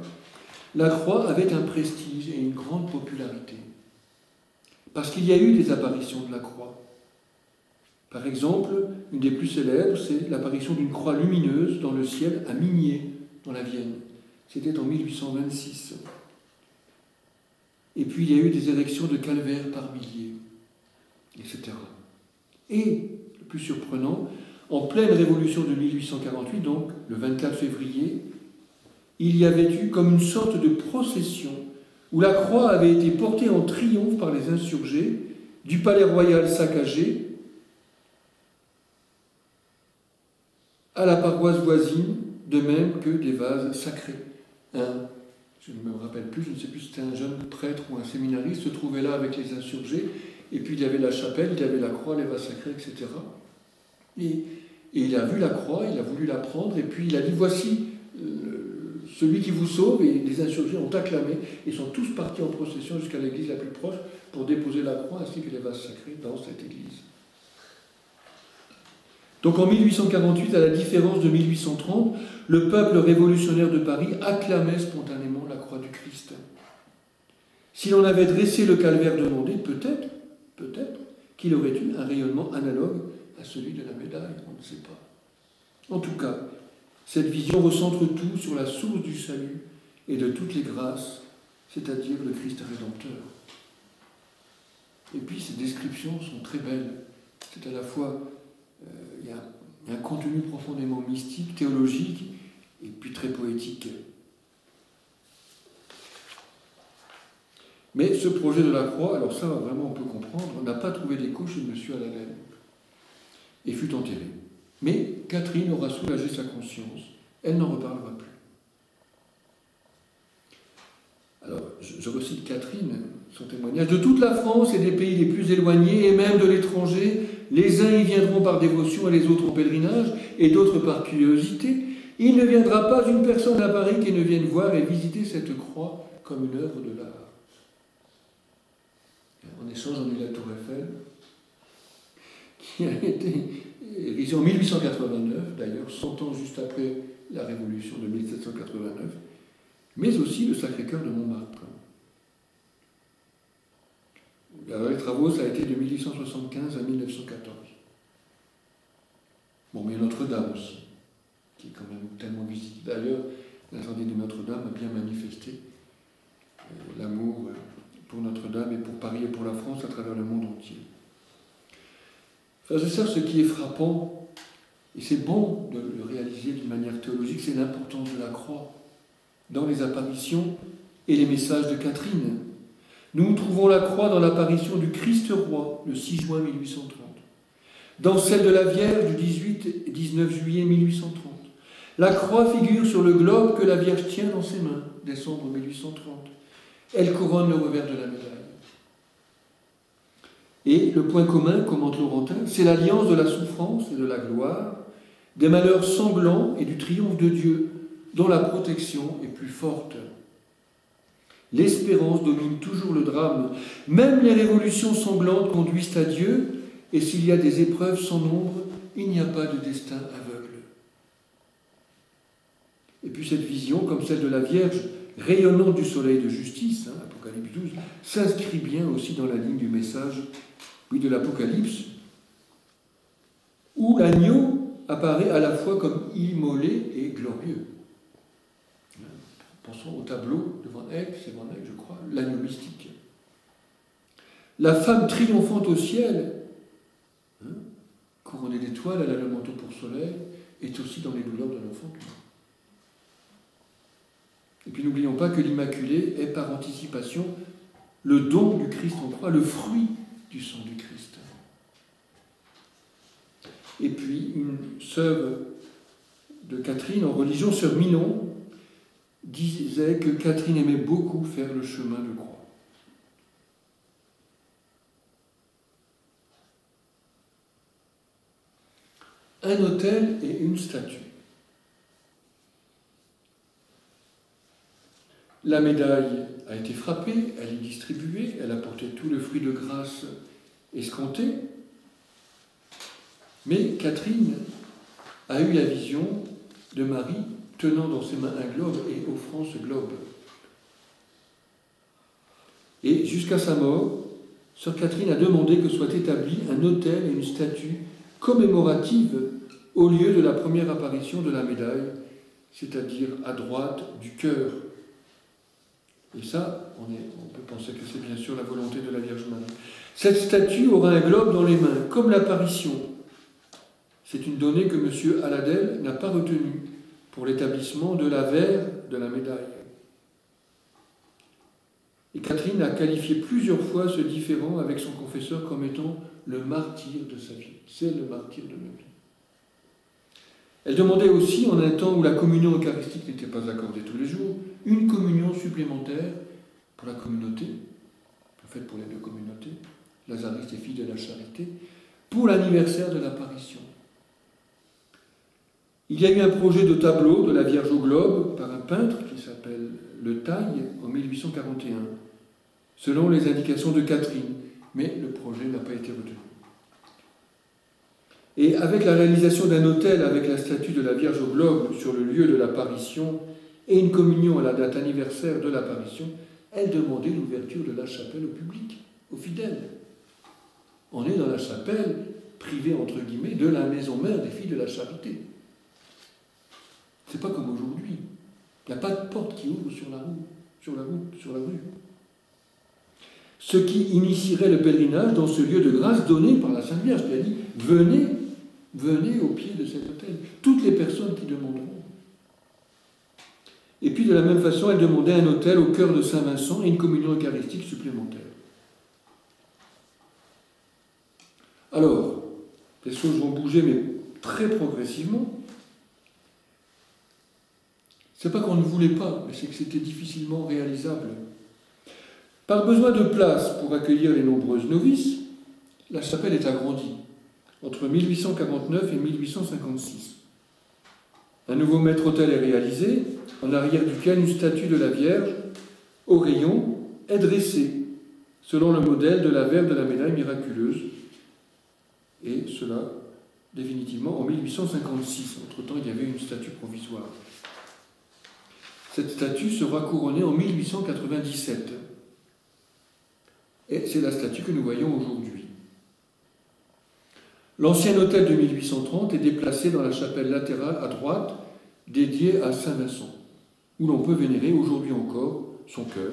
la croix avait un prestige et une grande popularité. Parce qu'il y a eu des apparitions de la croix. Par exemple, une des plus célèbres, c'est l'apparition d'une croix lumineuse dans le ciel à Migné, dans la Vienne. C'était en 1826. Et puis il y a eu des érections de calvaires par milliers, etc. Et, le plus surprenant, en pleine révolution de 1848, donc le 24 février, il y avait eu comme une sorte de procession où la croix avait été portée en triomphe par les insurgés du palais royal saccagé à la paroisse voisine, de même que des vases sacrés. Je ne me rappelle plus, je ne sais plus si c'était un jeune prêtre ou un séminariste, se trouvait là avec les insurgés, et puis il y avait la chapelle, il y avait la croix, les vases sacrés, etc. Et il a vu la croix, il a voulu la prendre, et puis il a dit, voici celui qui vous sauve, et les insurgés ont acclamé, et sont tous partis en procession jusqu'à l'église la plus proche pour déposer la croix ainsi que les vases sacrés dans cette église. Donc en 1848, à la différence de 1830, le peuple révolutionnaire de Paris acclamait spontanément la croix du Christ. S'il en avait dressé le calvaire demandé, peut-être qu'il aurait eu un rayonnement analogue à celui de la médaille, on ne sait pas. En tout cas, cette vision recentre tout sur la source du salut et de toutes les grâces, c'est-à-dire le Christ rédempteur. Et puis ces descriptions sont très belles. C'est à la fois... il y a un contenu profondément mystique, théologique, et puis très poétique. Mais ce projet de la croix, alors ça, vraiment, on peut comprendre, on n'a pas trouvé d'écho chez M. Aladel, et fut enterré. Mais Catherine aura soulagé sa conscience, elle n'en reparlera plus. Alors, je recite Catherine, son témoignage. « De toute la France et des pays les plus éloignés, et même de l'étranger, les uns y viendront par dévotion et les autres en pèlerinage, et d'autres par curiosité. Il ne viendra pas une personne à Paris qui ne vienne voir et visiter cette croix comme une œuvre de l'art. » En échange, on a eu la Tour Eiffel, qui a été érigée en 1889, d'ailleurs, 100 ans juste après la Révolution de 1789, mais aussi le Sacré-Cœur de Montmartre. Alors, les travaux, ça a été de 1875 à 1914. Bon, mais Notre-Dame aussi, qui est quand même tellement visitée. D'ailleurs, l'incendie de Notre-Dame a bien manifesté l'amour pour Notre-Dame et pour Paris et pour la France à travers le monde entier. Frères et sœurs, ce qui est frappant, et c'est bon de le réaliser d'une manière théologique, c'est l'importance de la croix dans les apparitions et les messages de Catherine. Nous trouvons la croix dans l'apparition du Christ roi, le 6 juin 1830, dans celle de la Vierge du 18 et 19 juillet 1830. La croix figure sur le globe que la Vierge tient dans ses mains, décembre 1830. Elle couronne le revers de la médaille. Et le point commun, commente Laurentin, c'est l'alliance de la souffrance et de la gloire, des malheurs sanglants et du triomphe de Dieu, dont la protection est plus forte. L'espérance domine toujours le drame. Même les révolutions sanglantes conduisent à Dieu, et s'il y a des épreuves sans nombre, il n'y a pas de destin aveugle. Et puis cette vision, comme celle de la Vierge, rayonnante du soleil de justice, Apocalypse 12, s'inscrit bien aussi dans la ligne du message, de l'Apocalypse, où l'agneau apparaît à la fois comme immolé et glorieux. Pensons au tableau de Van Eyck, c'est Van Eyck, je crois, l'agneau mystique. La femme triomphante au ciel, couronnée d'étoiles, elle a le manteau pour soleil, est aussi dans les douleurs de l'enfantement. Et puis n'oublions pas que l'Immaculée est par anticipation le don du Christ en croix, le fruit du sang du Christ. Et puis une sœur de Catherine en religion, sœur Minon, disait que Catherine aimait beaucoup faire le chemin de croix. Un autel et une statue. La médaille a été frappée, elle est distribuée, elle a porté tout le fruit de grâce escompté. Mais Catherine a eu la vision de Marie tenant dans ses mains un globe et offrant ce globe. Et jusqu'à sa mort, sœur Catherine a demandé que soit établi un autel et une statue commémorative au lieu de la première apparition de la médaille, c'est-à-dire à droite du cœur. Et ça, on peut penser que c'est bien sûr la volonté de la Vierge Marie. Cette statue aura un globe dans les mains, comme l'apparition. C'est une donnée que M. Aladel n'a pas retenue pour l'établissement de l'avers de la médaille. Et Catherine a qualifié plusieurs fois ce différend avec son confesseur comme étant le martyr de sa vie. C'est le martyr de ma vie. Elle demandait aussi, en un temps où la communion eucharistique n'était pas accordée tous les jours, une communion supplémentaire pour la communauté, en fait pour les deux communautés, Lazariste et Fille de la Charité, pour l'anniversaire de l'apparition. Il y a eu un projet de tableau de la Vierge au globe par un peintre qui s'appelle Le Taille en 1841, selon les indications de Catherine, mais le projet n'a pas été retenu. Et avec la réalisation d'un autel avec la statue de la Vierge au globe sur le lieu de l'apparition et une communion à la date anniversaire de l'apparition, elle demandait l'ouverture de la chapelle au public, aux fidèles. On est dans la chapelle privée, entre guillemets, de la maison mère des Filles de la Charité. C'est pas comme aujourd'hui. Il n'y a pas de porte qui ouvre sur la rue. Ce qui initierait le pèlerinage dans ce lieu de grâce donné par la Sainte Vierge, qui a dit « Venez au pied de cet autel, toutes les personnes qui demanderont. » Et puis de la même façon, elle demandait un autel au cœur de Saint-Vincent et une communion eucharistique supplémentaire. Alors, les choses vont bouger, mais très progressivement. C'est pas qu'on ne voulait pas, mais c'est que c'était difficilement réalisable. Par besoin de place pour accueillir les nombreuses novices, la chapelle est agrandie entre 1849 et 1856. Un nouveau maître-autel est réalisé, en arrière duquel une statue de la Vierge, au rayon, est dressée, selon le modèle de la verre de la médaille miraculeuse, et cela définitivement en 1856. Entre-temps, il y avait une statue provisoire. Cette statue sera couronnée en 1897. Et c'est la statue que nous voyons aujourd'hui. L'ancien autel de 1830 est déplacé dans la chapelle latérale à droite, dédiée à Saint-Vincent, où l'on peut vénérer aujourd'hui encore son cœur,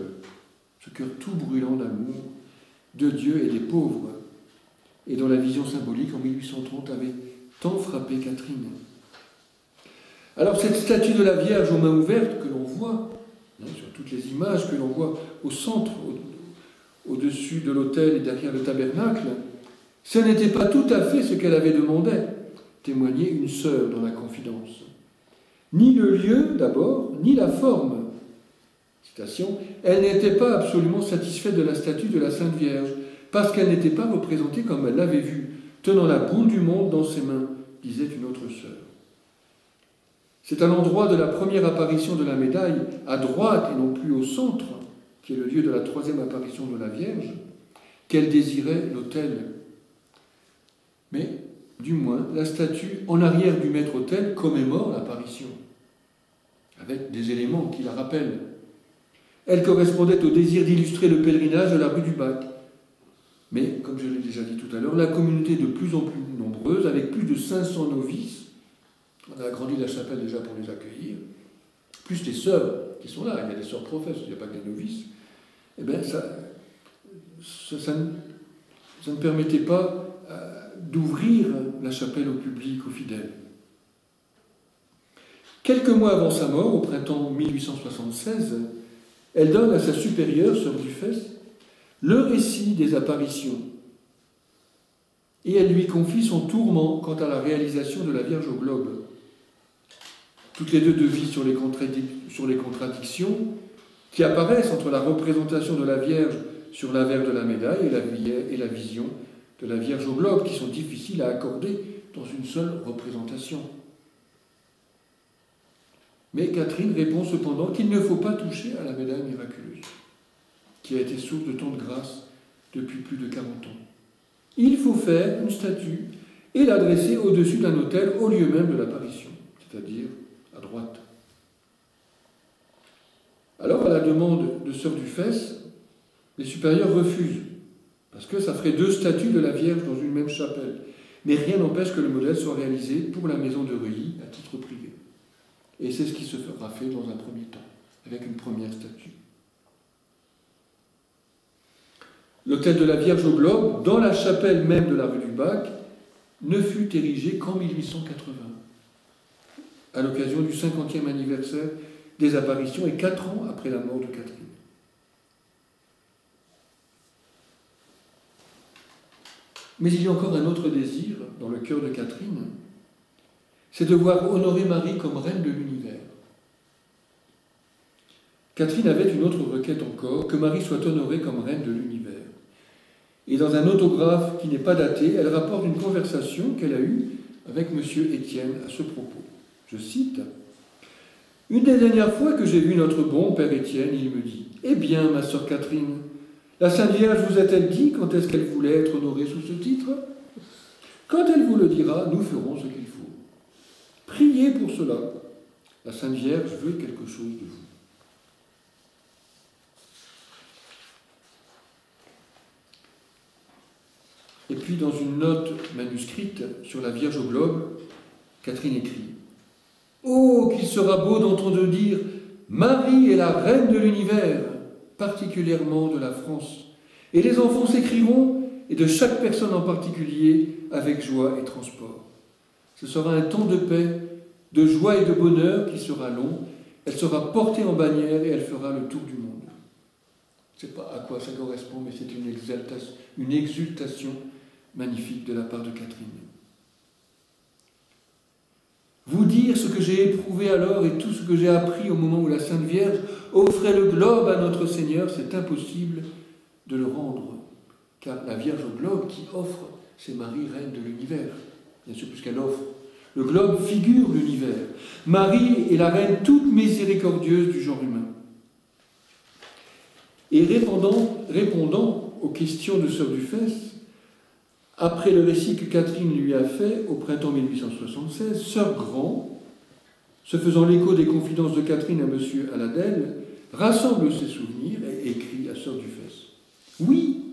ce cœur tout brûlant d'amour de Dieu et des pauvres, et dont la vision symbolique en 1830 avait tant frappé Catherine. Alors cette statue de la Vierge aux mains ouvertes que l'on voit, sur toutes les images que l'on voit au centre, au-dessus de l'autel et derrière le tabernacle, ce n'était pas tout à fait ce qu'elle avait demandé, témoignait une sœur dans la confidence. Ni le lieu d'abord, ni la forme. Citation, elle n'était pas absolument satisfaite de la statue de la Sainte Vierge, parce qu'elle n'était pas représentée comme elle l'avait vue, tenant la boule du monde dans ses mains, disait une autre sœur. C'est à l'endroit de la première apparition de la médaille, à droite et non plus au centre, qui est le lieu de la troisième apparition de la Vierge, qu'elle désirait l'autel. Mais, du moins, la statue en arrière du maître-autel commémore l'apparition, avec des éléments qui la rappellent. Elle correspondait au désir d'illustrer le pèlerinage de la rue du Bac. Mais, comme je l'ai déjà dit tout à l'heure, la communauté est de plus en plus nombreuse, avec plus de 500 novices. On a agrandi la chapelle déjà pour les accueillir, plus les sœurs qui sont là, il y a des sœurs professes, il n'y a pas que des novices. Eh bien, ça ne permettait pas d'ouvrir la chapelle au public, aux fidèles. Quelques mois avant sa mort, au printemps 1876, elle donne à sa supérieure, sœur Dufesse, le récit des apparitions. Et elle lui confie son tourment quant à la réalisation de la Vierge au globe. Toutes les deux devisent sur les contradictions qui apparaissent entre la représentation de la Vierge sur l'avers de la médaille et la vision de la Vierge au globe, qui sont difficiles à accorder dans une seule représentation. Mais Catherine répond cependant qu'il ne faut pas toucher à la médaille miraculeuse, qui a été source de tant de grâce depuis plus de 40 ans. Il faut faire une statue et l'adresser au-dessus d'un autel au lieu même de l'apparition, c'est-à-dire à droite. Alors, à la demande de sœur Dufesse, les supérieurs refusent, parce que ça ferait 2 statues de la Vierge dans une même chapelle. Mais rien n'empêche que le modèle soit réalisé pour la maison de Reuilly à titre privé. Et c'est ce qui se fera fait dans un premier temps, avec une première statue. L'autel de la Vierge au globe, dans la chapelle même de la rue du Bac, ne fut érigé qu'en 1880, à l'occasion du 50e anniversaire des apparitions et 4 ans après la mort de Catherine. Mais il y a encore un autre désir dans le cœur de Catherine, c'est de voir honorer Marie comme reine de l'univers. Catherine avait une autre requête encore, que Marie soit honorée comme reine de l'univers. Et dans un autographe qui n'est pas daté, elle rapporte une conversation qu'elle a eue avec M. Étienne à ce propos. Je cite, « Une des dernières fois que j'ai vu notre bon père Étienne, il me dit « Eh bien, ma sœur Catherine, la Sainte Vierge vous a-t-elle dit quand est-ce qu'elle voulait être honorée sous ce titre? Quand elle vous le dira, nous ferons ce qu'il faut. Priez pour cela. La Sainte Vierge veut quelque chose de vous. » Et puis, dans une note manuscrite sur la Vierge au globe, Catherine écrit « Oh, qu'il sera beau d'entendre dire « Marie est la reine de l'univers !» particulièrement de la France. Et les enfants s'écrieront, et de chaque personne en particulier, avec joie et transport. Ce sera un temps de paix, de joie et de bonheur qui sera long. Elle sera portée en bannière et elle fera le tour du monde. Je ne sais pas à quoi ça correspond, mais c'est une exultation magnifique de la part de Catherine. Vous dire ce que j'ai éprouvé alors et tout ce que j'ai appris au moment où la Sainte Vierge offrait le globe à notre Seigneur, c'est impossible de le rendre. Car la Vierge au globe qui offre, c'est Marie, reine de l'univers. Bien sûr, puisqu'elle offre. Le globe figure l'univers. Marie est la reine toute miséricordieuse du genre humain. Et répondant aux questions de sœur Dufesse, après le récit que Catherine lui a fait au printemps 1876, sœur Grand, se faisant l'écho des confidences de Catherine à M. Aladel, rassemble ses souvenirs et écrit à sœur Dufesse. « Oui,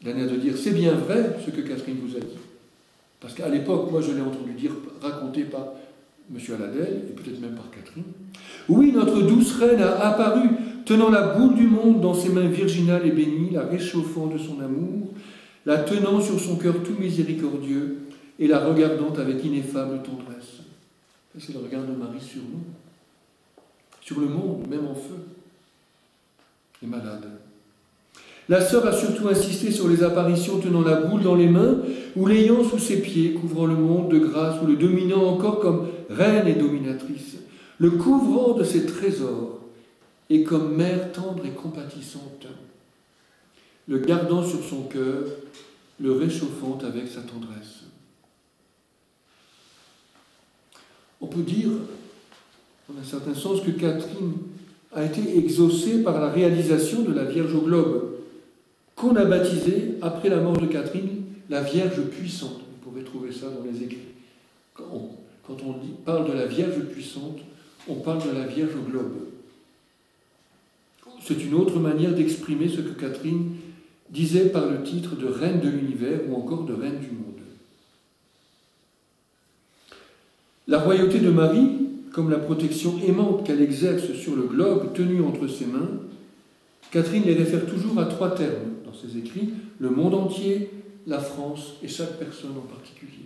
d'un de dire, c'est bien vrai ce que Catherine vous a dit. » Parce qu'à l'époque, moi je l'ai entendu dire, raconté par M. Aladel, et peut-être même par Catherine. « Oui, notre douce reine a apparu, tenant la boule du monde dans ses mains virginales et bénies, la réchauffant de son amour, la tenant sur son cœur tout miséricordieux et la regardant avec ineffable tendresse. » C'est le regard de Marie sur nous, sur le monde, même en feu, les malades. La sœur a surtout insisté sur les apparitions tenant la boule dans les mains ou l'ayant sous ses pieds, couvrant le monde de grâce ou le dominant encore comme reine et dominatrice, le couvrant de ses trésors et comme mère tendre et compatissante, le gardant sur son cœur, le réchauffant avec sa tendresse. On peut dire, en un certain sens, que Catherine a été exaucée par la réalisation de la Vierge au globe, qu'on a baptisée, après la mort de Catherine, la Vierge puissante. Vous pouvez trouver ça dans les écrits. Quand on parle de la Vierge puissante, on parle de la Vierge au globe. C'est une autre manière d'exprimer ce que Catherine disait par le titre de Reine de l'univers ou encore de Reine du monde. La royauté de Marie, comme la protection aimante qu'elle exerce sur le globe tenu entre ses mains, Catherine les réfère toujours à 3 termes dans ses écrits: le monde entier, la France et chaque personne en particulier.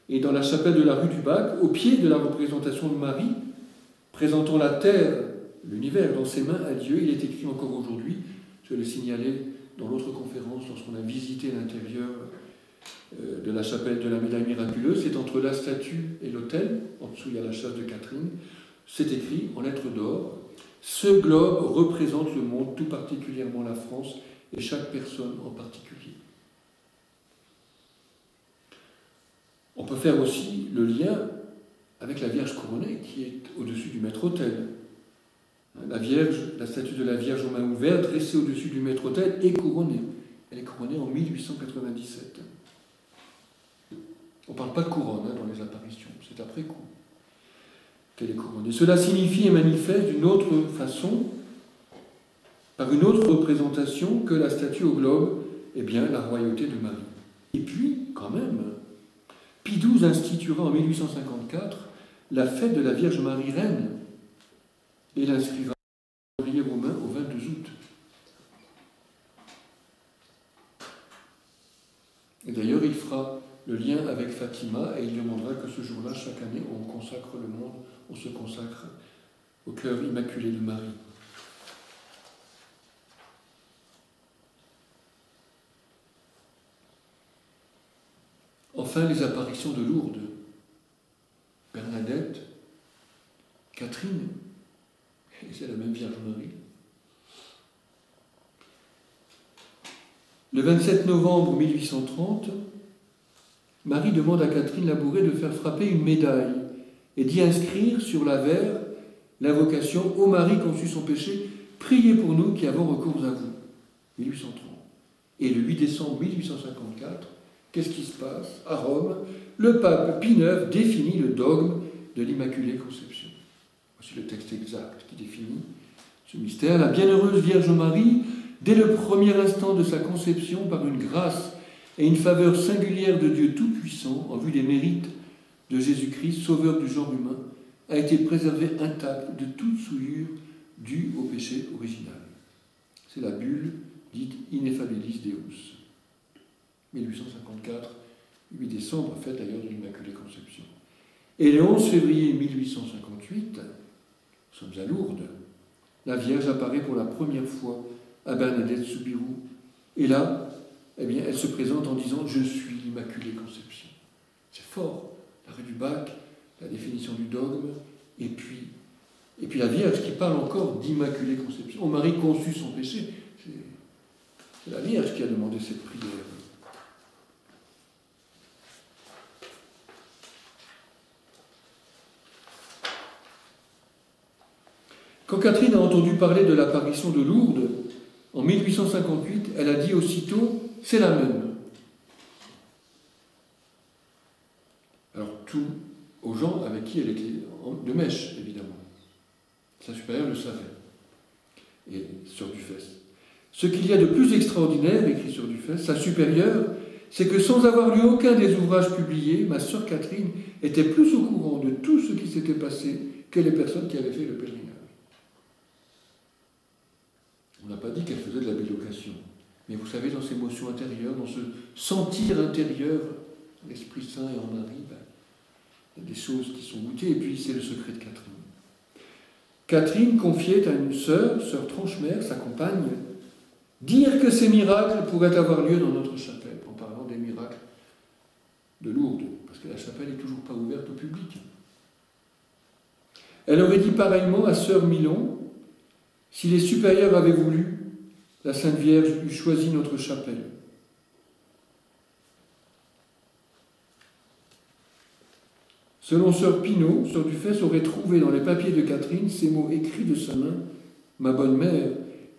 Et dans la chapelle de la rue du Bac, au pied de la représentation de Marie, présentant la terre, l'univers dans ses mains à Dieu, il est écrit encore aujourd'hui, je l'ai signalé dans l'autre conférence lorsqu'on a visité l'intérieur de la chapelle de la Médaille Miraculeuse, c'est entre la statue et l'autel, en dessous il y a la chasse de Catherine, c'est écrit en lettres d'or: ce globe représente le monde, tout particulièrement la France, et chaque personne en particulier. On peut faire aussi le lien avec la Vierge couronnée qui est au-dessus du maître-autel. La statue de la Vierge aux mains ouvertes, dressée au-dessus du maître-autel, est couronnée. Elle est couronnée en 1897. On ne parle pas de couronne dans les apparitions, c'est après coup qu'elle est couronnée. Cela signifie et manifeste d'une autre façon, par une autre représentation que la statue au globe, la royauté de Marie. Et puis, quand même, Pie XII instituera en 1854 la fête de la Vierge Marie Reine et l'inscrira au calendrier romain au 22 août. Et d'ailleurs, il fera le lien avec Fatima et il demandera que ce jour-là, chaque année, on consacre le monde, on se consacre au cœur immaculé de Marie. Enfin, les apparitions de Lourdes. Bernadette, Catherine, et c'est la même Vierge Marie. Le 27 novembre 1830, Marie demande à Catherine Labouré de faire frapper une médaille et d'y inscrire sur l'avers l'invocation « Ô Marie conçue sans péché, priez pour nous qui avons recours à vous ». 1830. Et le 8 décembre 1854, qu'est-ce qui se passe? À Rome, le pape Pie IX définit le dogme de l'Immaculée Conception. Voici le texte exact qui définit ce mystère. La bienheureuse Vierge Marie, dès le premier instant de sa conception, par une grâce et une faveur singulière de Dieu Tout-Puissant, en vue des mérites de Jésus-Christ, sauveur du genre humain, a été préservée intacte de toute souillure due au péché original. C'est la bulle dite Ineffabilis Deus. 1854, 8 décembre, fête d'ailleurs de l'Immaculée Conception. Et le 11 février 1858, nous sommes à Lourdes, la Vierge apparaît pour la première fois à Bernadette Soubirous. Et là, elle se présente en disant « Je suis l'Immaculée Conception ». C'est fort, la rue du Bac, la définition du dogme, et puis la Vierge qui parle encore d'Immaculée Conception. Ô Marie conçue sans péché, c'est la Vierge qui a demandé cette prière. Quand Catherine a entendu parler de l'apparition de Lourdes, en 1858, elle a dit aussitôt « c'est la même ». Alors, tout aux gens avec qui elle était de mèche, évidemment. Sa supérieure le savait. Et Sœur Dufesse. Ce qu'il y a de plus extraordinaire, écrit Sœur Dufesse, sa supérieure, c'est que sans avoir lu aucun des ouvrages publiés, ma sœur Catherine était plus au courant de tout ce qui s'était passé que les personnes qui avaient fait le pèlerinage. On n'a pas dit qu'elle faisait de la bilocation. Mais vous savez, dans ces émotions intérieures, dans ce sentir intérieur, l'Esprit Saint et en Marie, il y a des choses qui sont goûtées, et puis c'est le secret de Catherine. Catherine confiait à une sœur, sœur Tranchemère, sa compagne, dire que ces miracles pourraient avoir lieu dans notre chapelle, en parlant des miracles de Lourdes, parce que la chapelle n'est toujours pas ouverte au public. Elle aurait dit pareillement à sœur Milon, si les supérieurs avaient voulu, la Sainte Vierge eût choisi notre chapelle. Selon sœur Pinault, sœur Dufesse aurait trouvé dans les papiers de Catherine ces mots écrits de sa main: « Ma bonne mère,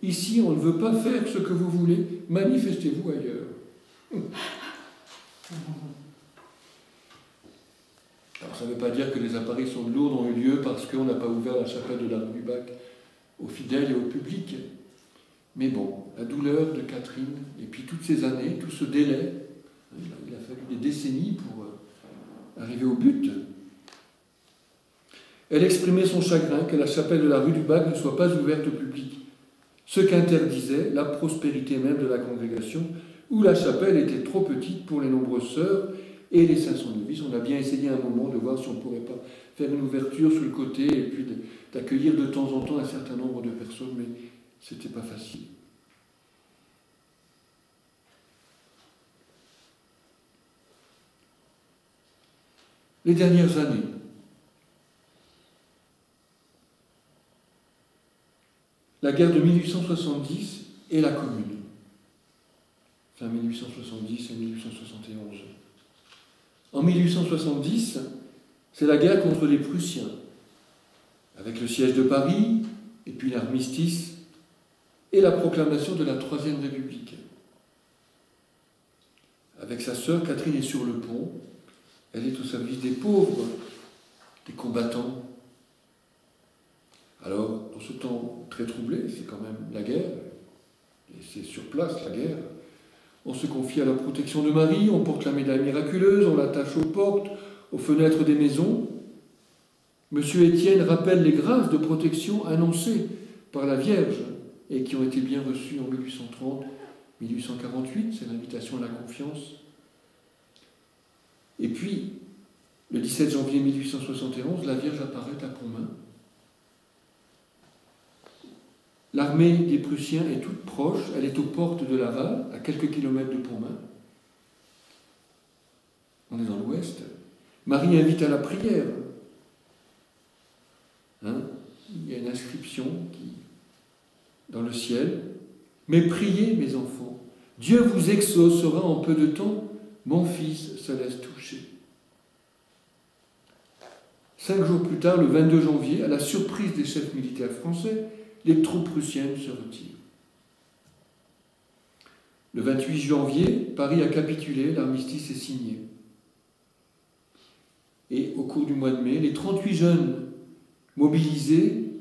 ici on ne veut pas faire ce que vous voulez, manifestez-vous ailleurs. » Alors ça ne veut pas dire que les apparitions de Lourdes ont eu lieu parce qu'on n'a pas ouvert la chapelle de la rue du Bac aux fidèles et au public. Mais bon, la douleur de Catherine, et puis toutes ces années, tout ce délai, il a fallu des décennies pour arriver au but. Elle exprimait son chagrin que la chapelle de la rue du Bac ne soit pas ouverte au public, ce qu'interdisait la prospérité même de la congrégation, où la chapelle était trop petite pour les nombreuses sœurs et les 500 novices. On a bien essayé à un moment de voir si on ne pourrait pas faire une ouverture sur le côté et puis d'accueillir de temps en temps un certain nombre de personnes, mais ce n'était pas facile. Les dernières années, la guerre de 1870 et la Commune, fin 1870 et 1871. En 1870, c'est la guerre contre les Prussiens, avec le siège de Paris, et puis l'armistice, et la proclamation de la Troisième République. Avec sa sœur, Catherine est sur le pont, elle est au service des pauvres, des combattants. Alors, dans ce temps très troublé, c'est quand même la guerre, et c'est sur place la guerre. On se confie à la protection de Marie, on porte la médaille miraculeuse, on l'attache aux portes, aux fenêtres des maisons. Monsieur Étienne rappelle les grâces de protection annoncées par la Vierge et qui ont été bien reçues en 1830-1848, c'est l'invitation à la confiance. Et puis, le 17 janvier 1871, la Vierge apparaît à Pontmain. L'armée des Prussiens est toute proche, elle est aux portes de Laval, à quelques kilomètres de Pontmain. On est dans l'ouest. Marie invite à la prière. Il y a une inscription dans le ciel. « Mais priez, mes enfants, Dieu vous exaucera en peu de temps, mon fils se laisse toucher. » 5 jours plus tard, le 22 janvier, à la surprise des chefs militaires français, les troupes prussiennes se retirent. Le 28 janvier, Paris a capitulé, l'armistice est signé. Et au cours du mois de mai, les 38 jeunes mobilisés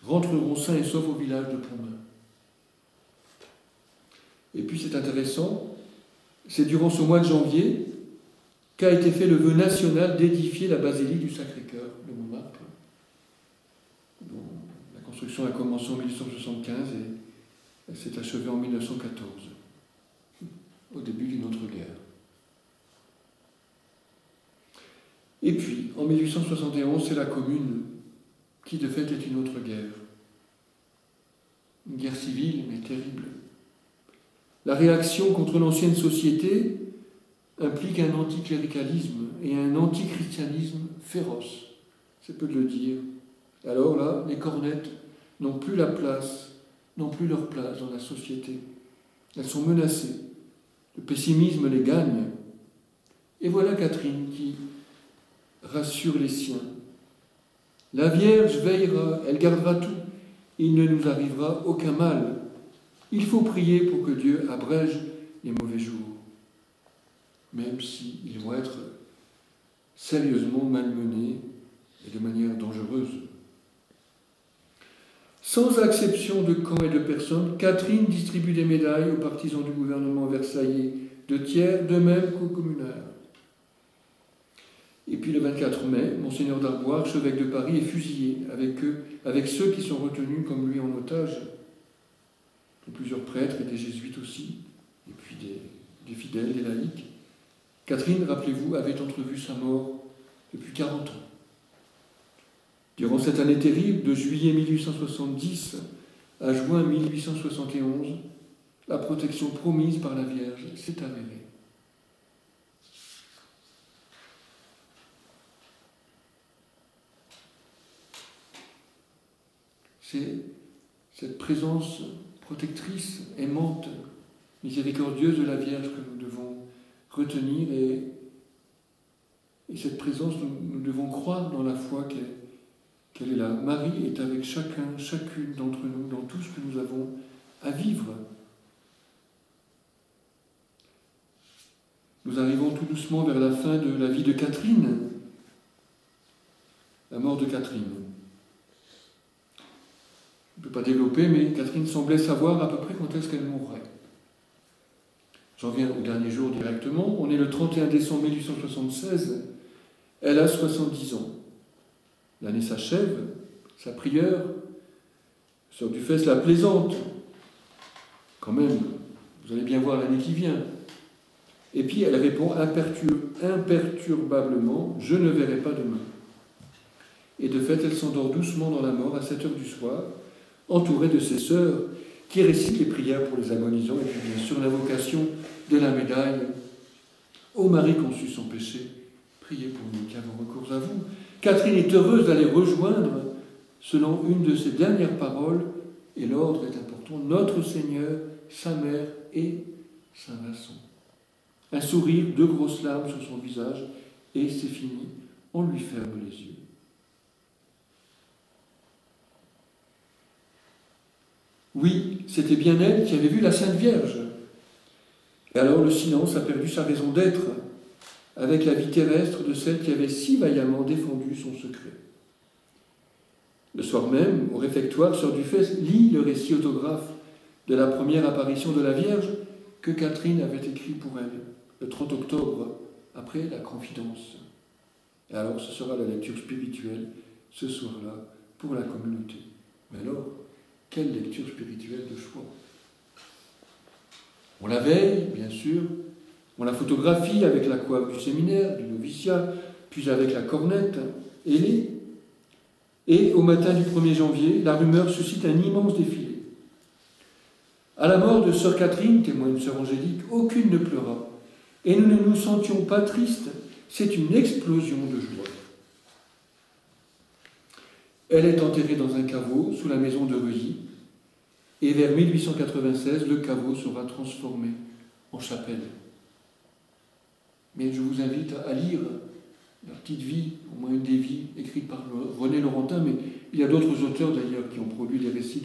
rentreront sains et saufs au village de Pontmain. Et puis c'est intéressant, c'est durant ce mois de janvier qu'a été fait le vœu national d'édifier la basilique du Sacré-Cœur de Montmartre. La construction a commencé en 1875 et elle s'est achevée en 1914, au début d'une autre guerre. Et puis, en 1871, c'est la Commune qui, de fait, est une autre guerre. Une guerre civile, mais terrible. La réaction contre l'ancienne société implique un anticléricalisme et un antichristianisme féroce, c'est peu de le dire. Alors là, les cornettes n'ont plus leur place dans la société. Elles sont menacées. Le pessimisme les gagne. Et voilà Catherine qui rassure les siens. La Vierge veillera, elle gardera tout. Il ne nous arrivera aucun mal. Il faut prier pour que Dieu abrège les mauvais jours, même s'ils vont être sérieusement malmenés et de manière dangereuse. Sans exception de camp et de personnes, Catherine distribue des médailles aux partisans du gouvernement versaillais de Thiers, de même qu'aux communards. Et puis le 24 mai, Monseigneur d'Arbois, archevêque de Paris, est fusillé avec ceux qui sont retenus comme lui en otage. Plusieurs prêtres et des jésuites aussi, et puis des fidèles, des laïcs. Catherine, rappelez-vous, avait entrevu sa mort depuis 40 ans. Durant cette année terrible, de juillet 1870 à juin 1871, la protection promise par la Vierge s'est avérée. C'est cette présence protectrice, aimante, miséricordieuse de la Vierge que nous devons retenir et cette présence, nous devons croire dans la foi qu'elle est là. Marie est avec chacun, chacune d'entre nous, dans tout ce que nous avons à vivre. Nous arrivons tout doucement vers la fin de la vie de Catherine, la mort de Catherine. Je ne peux pas développer, mais Catherine semblait savoir à peu près quand est-ce qu'elle mourrait. J'en viens au dernier jour directement. On est le 31 décembre 1876. Elle a 70 ans. L'année s'achève. Sa prieure, sœur Dufesse la plaisante. Quand même, vous allez bien voir l'année qui vient. Et puis elle répond imperturbablement « Je ne verrai pas demain ». Et de fait, elle s'endort doucement dans la mort à 7 heures du soir, entourée de ses sœurs qui récitent les prières pour les agonisants et puis bien sûr l'invocation de la médaille. Ô Marie conçue sans péché, priez pour nous qui avons recours à vous. Catherine est heureuse d'aller rejoindre, selon une de ses dernières paroles, et l'ordre est important, notre Seigneur, sa mère et Saint Vincent. Un sourire, 2 grosses larmes sur son visage, et c'est fini, on lui ferme les yeux. Oui, c'était bien elle qui avait vu la Sainte Vierge. Et alors le silence a perdu sa raison d'être, avec la vie terrestre de celle qui avait si vaillamment défendu son secret. Le soir même, au réfectoire, sœur Dufesse lit le récit autographe de la première apparition de la Vierge que Catherine avait écrit pour elle, le 30 octobre, après la confidence. Et alors ce sera la lecture spirituelle, ce soir-là, pour la communauté. Mais alors, quelle lecture spirituelle de choix! On la veille, bien sûr, on la photographie avec la coiffe du séminaire, du noviciat, puis avec la cornette ailée. Et au matin du 1er janvier, la rumeur suscite un immense défilé. À la mort de sœur Catherine, témoigne sœur Angélique, aucune ne pleura. Et nous ne nous sentions pas tristes, c'est une explosion de joie. Elle est enterrée dans un caveau sous la maison de Reuilly, et vers 1896, le caveau sera transformé en chapelle. Mais je vous invite à lire la petite vie, au moins une des vies écrites par René Laurentin, mais il y a d'autres auteurs d'ailleurs qui ont produit des récits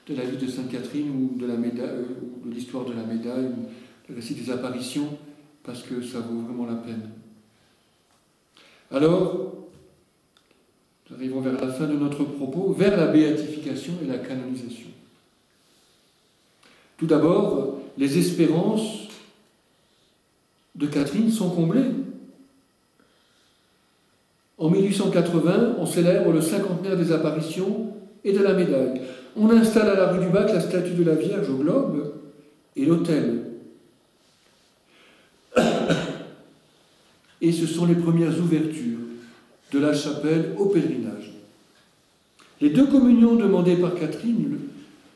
de la vie de Sainte Catherine ou de la médaille, ou de l'histoire de la médaille, ou le récit des apparitions, parce que ça vaut vraiment la peine. Alors, nous arrivons vers la fin de notre propos, vers la béatification et la canonisation. Tout d'abord, les espérances de Catherine sont comblées. En 1880, on célèbre le 50e des apparitions et de la médaille. On installe à la rue du Bac la statue de la Vierge au globe et l'autel. Et ce sont les premières ouvertures de la chapelle au pèlerinage. Les 2 communions demandées par Catherine,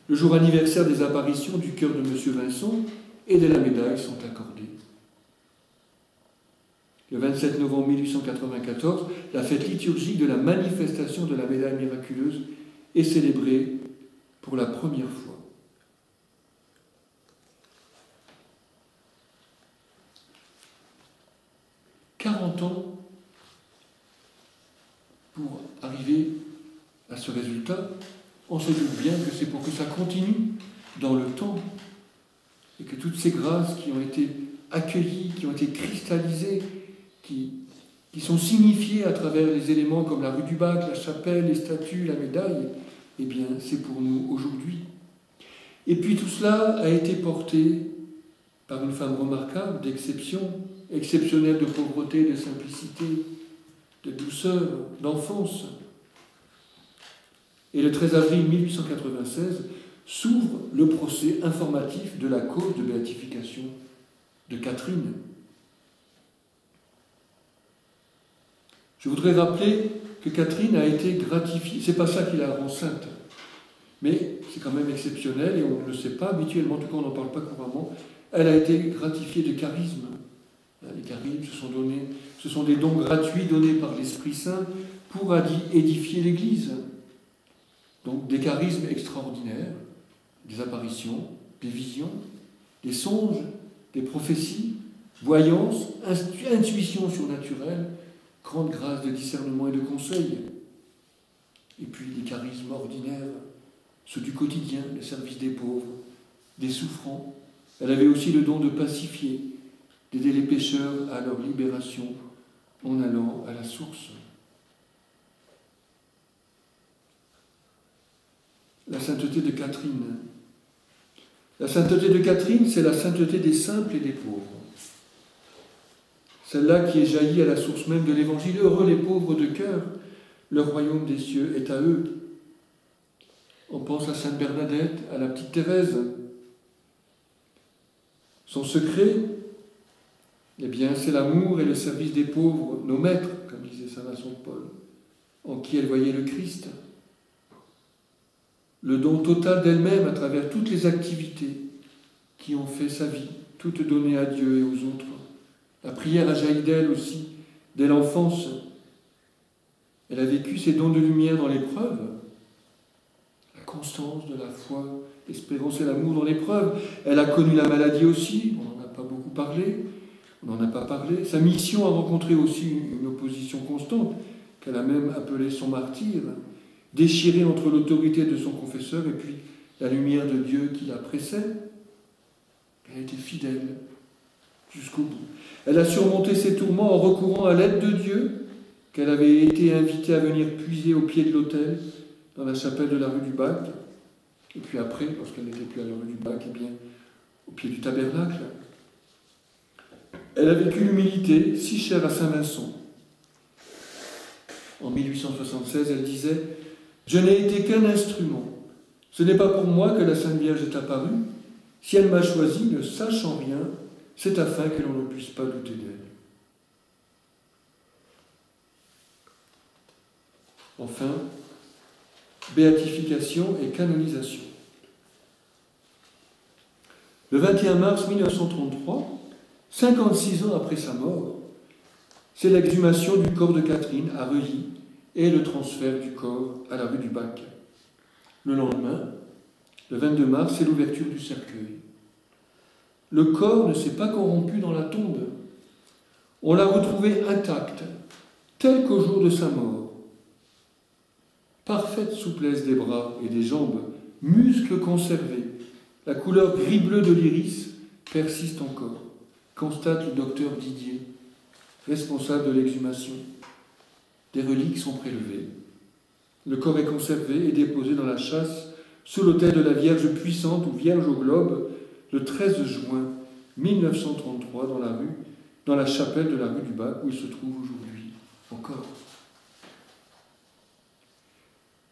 le jour anniversaire des apparitions du cœur de M. Vincent et de la médaille, sont accordées. Le 27 novembre 1894, la fête liturgique de la manifestation de la médaille miraculeuse est célébrée pour la première fois. « 40 ans pour arriver à ce résultat. On se doute bien que c'est pour que ça continue dans le temps et que toutes ces grâces qui ont été accueillies, qui ont été cristallisées, qui sont signifiées à travers les éléments comme la rue du Bac, la chapelle, les statues, la médaille, eh bien c'est pour nous aujourd'hui. Et puis tout cela a été porté par une femme remarquable, d'exception, exceptionnelle de pauvreté, de simplicité, de douceur, d'enfance. Et le 13 avril 1896 s'ouvre le procès informatif de la cause de béatification de Catherine. Je voudrais rappeler que Catherine a été gratifiée, c'est pas ça qui la rend sainte, mais c'est quand même exceptionnel et on ne le sait pas habituellement, en tout cas on n'en parle pas couramment, elle a été gratifiée de charismes. Les charismes ce sont des dons gratuits donnés par l'Esprit Saint pour édifier l'Église. Donc des charismes extraordinaires, des apparitions, des visions, des songes, des prophéties, voyances, intuitions surnaturelles, grande grâce de discernement et de conseil. Et puis les charismes ordinaires, ceux du quotidien, le service des pauvres, des souffrants. Elle avait aussi le don de pacifier, d'aider les pécheurs à leur libération en allant à la source. La sainteté de Catherine. La sainteté de Catherine, c'est la sainteté des simples et des pauvres. Celle-là qui est jaillie à la source même de l'Évangile. Heureux les pauvres de cœur, le royaume des cieux est à eux. On pense à Sainte Bernadette, à la petite Thérèse. Son secret, eh bien, c'est l'amour et le service des pauvres, nos maîtres, comme disait saint Vincent de Paul, en qui elle voyait le Christ. Le don total d'elle-même à travers toutes les activités qui ont fait sa vie, toutes données à Dieu et aux autres. La prière a jailli d'elle aussi, dès l'enfance. Elle a vécu ses dons de lumière dans l'épreuve, la constance de la foi, l'espérance et l'amour dans l'épreuve. Elle a connu la maladie aussi, on n'en a pas beaucoup parlé, on n'en a pas parlé. Sa mission a rencontré aussi une opposition constante, qu'elle a même appelée son martyre, déchirée entre l'autorité de son confesseur et puis la lumière de Dieu qui la précède. Elle a été fidèle jusqu'au bout. Elle a surmonté ses tourments en recourant à l'aide de Dieu, qu'elle avait été invitée à venir puiser au pied de l'autel, dans la chapelle de la rue du Bac, et puis après, lorsqu'elle n'était plus à la rue du Bac, eh bien, au pied du tabernacle. Elle a vécu l'humilité, si chère à saint Vincent. En 1876, elle disait « Je n'ai été qu'un instrument. Ce n'est pas pour moi que la Sainte Vierge est apparue. Si elle m'a choisi, ne sachant rien, c'est afin que l'on ne puisse pas douter d'elle. » Enfin, béatification et canonisation. Le 21 mars 1933, 56 ans après sa mort, c'est l'exhumation du corps de Catherine à Reuilly et le transfert du corps à la rue du Bac. Le lendemain, le 22 mars, c'est l'ouverture du cercueil. Le corps ne s'est pas corrompu dans la tombe. On l'a retrouvé intact, tel qu'au jour de sa mort. Parfaite souplesse des bras et des jambes, muscles conservés, la couleur gris-bleu de l'iris persiste encore, constate le docteur Didier, responsable de l'exhumation. Des reliques sont prélevées. Le corps est conservé et déposé dans la châsse sous l'autel de la Vierge puissante ou Vierge au globe le 13 juin 1933 dans la chapelle de la rue du Bac où il se trouve aujourd'hui encore.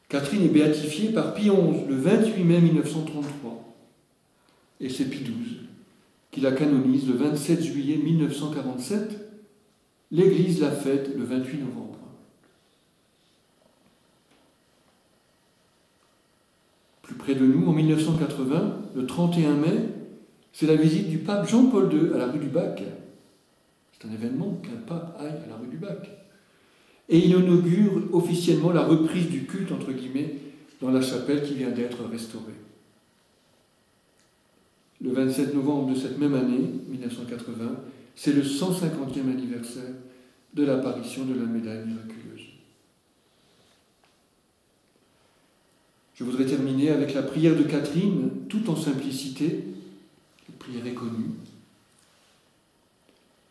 Catherine est béatifiée par Pie XI le 28 mai 1933 et c'est Pie XII qui la canonise le 27 juillet 1947. L'Église la fête le 28 novembre. Plus près de nous, en 1980, le 31 mai, c'est la visite du pape Jean-Paul II à la rue du Bac. C'est un événement qu'un pape aille à la rue du Bac. Et il inaugure officiellement la reprise du culte, entre guillemets, dans la chapelle qui vient d'être restaurée. Le 27 novembre de cette même année, 1980, c'est le 150e anniversaire de l'apparition de la médaille miraculeuse. Je voudrais terminer avec la prière de Catherine, tout en simplicité. La prière est connue.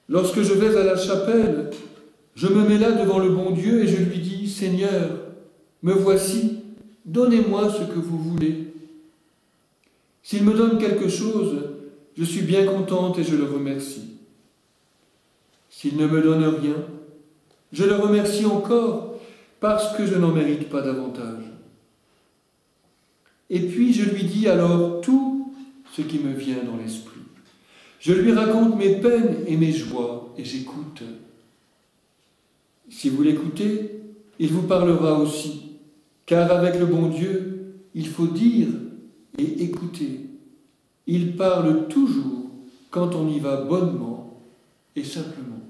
Lorsque je vais à la chapelle, je me mets là devant le bon Dieu et je lui dis « Seigneur, me voici, donnez-moi ce que vous voulez. S'il me donne quelque chose, je suis bien contente et je le remercie. S'il ne me donne rien, je le remercie encore parce que je n'en mérite pas davantage. Et puis je lui dis alors tout ce qui me vient dans l'esprit. Je lui raconte mes peines et mes joies et j'écoute. Si vous l'écoutez, il vous parlera aussi, car avec le bon Dieu, il faut dire et écouter. Il parle toujours quand on y va bonnement et simplement.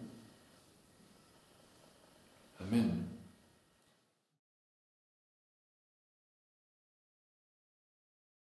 Amen.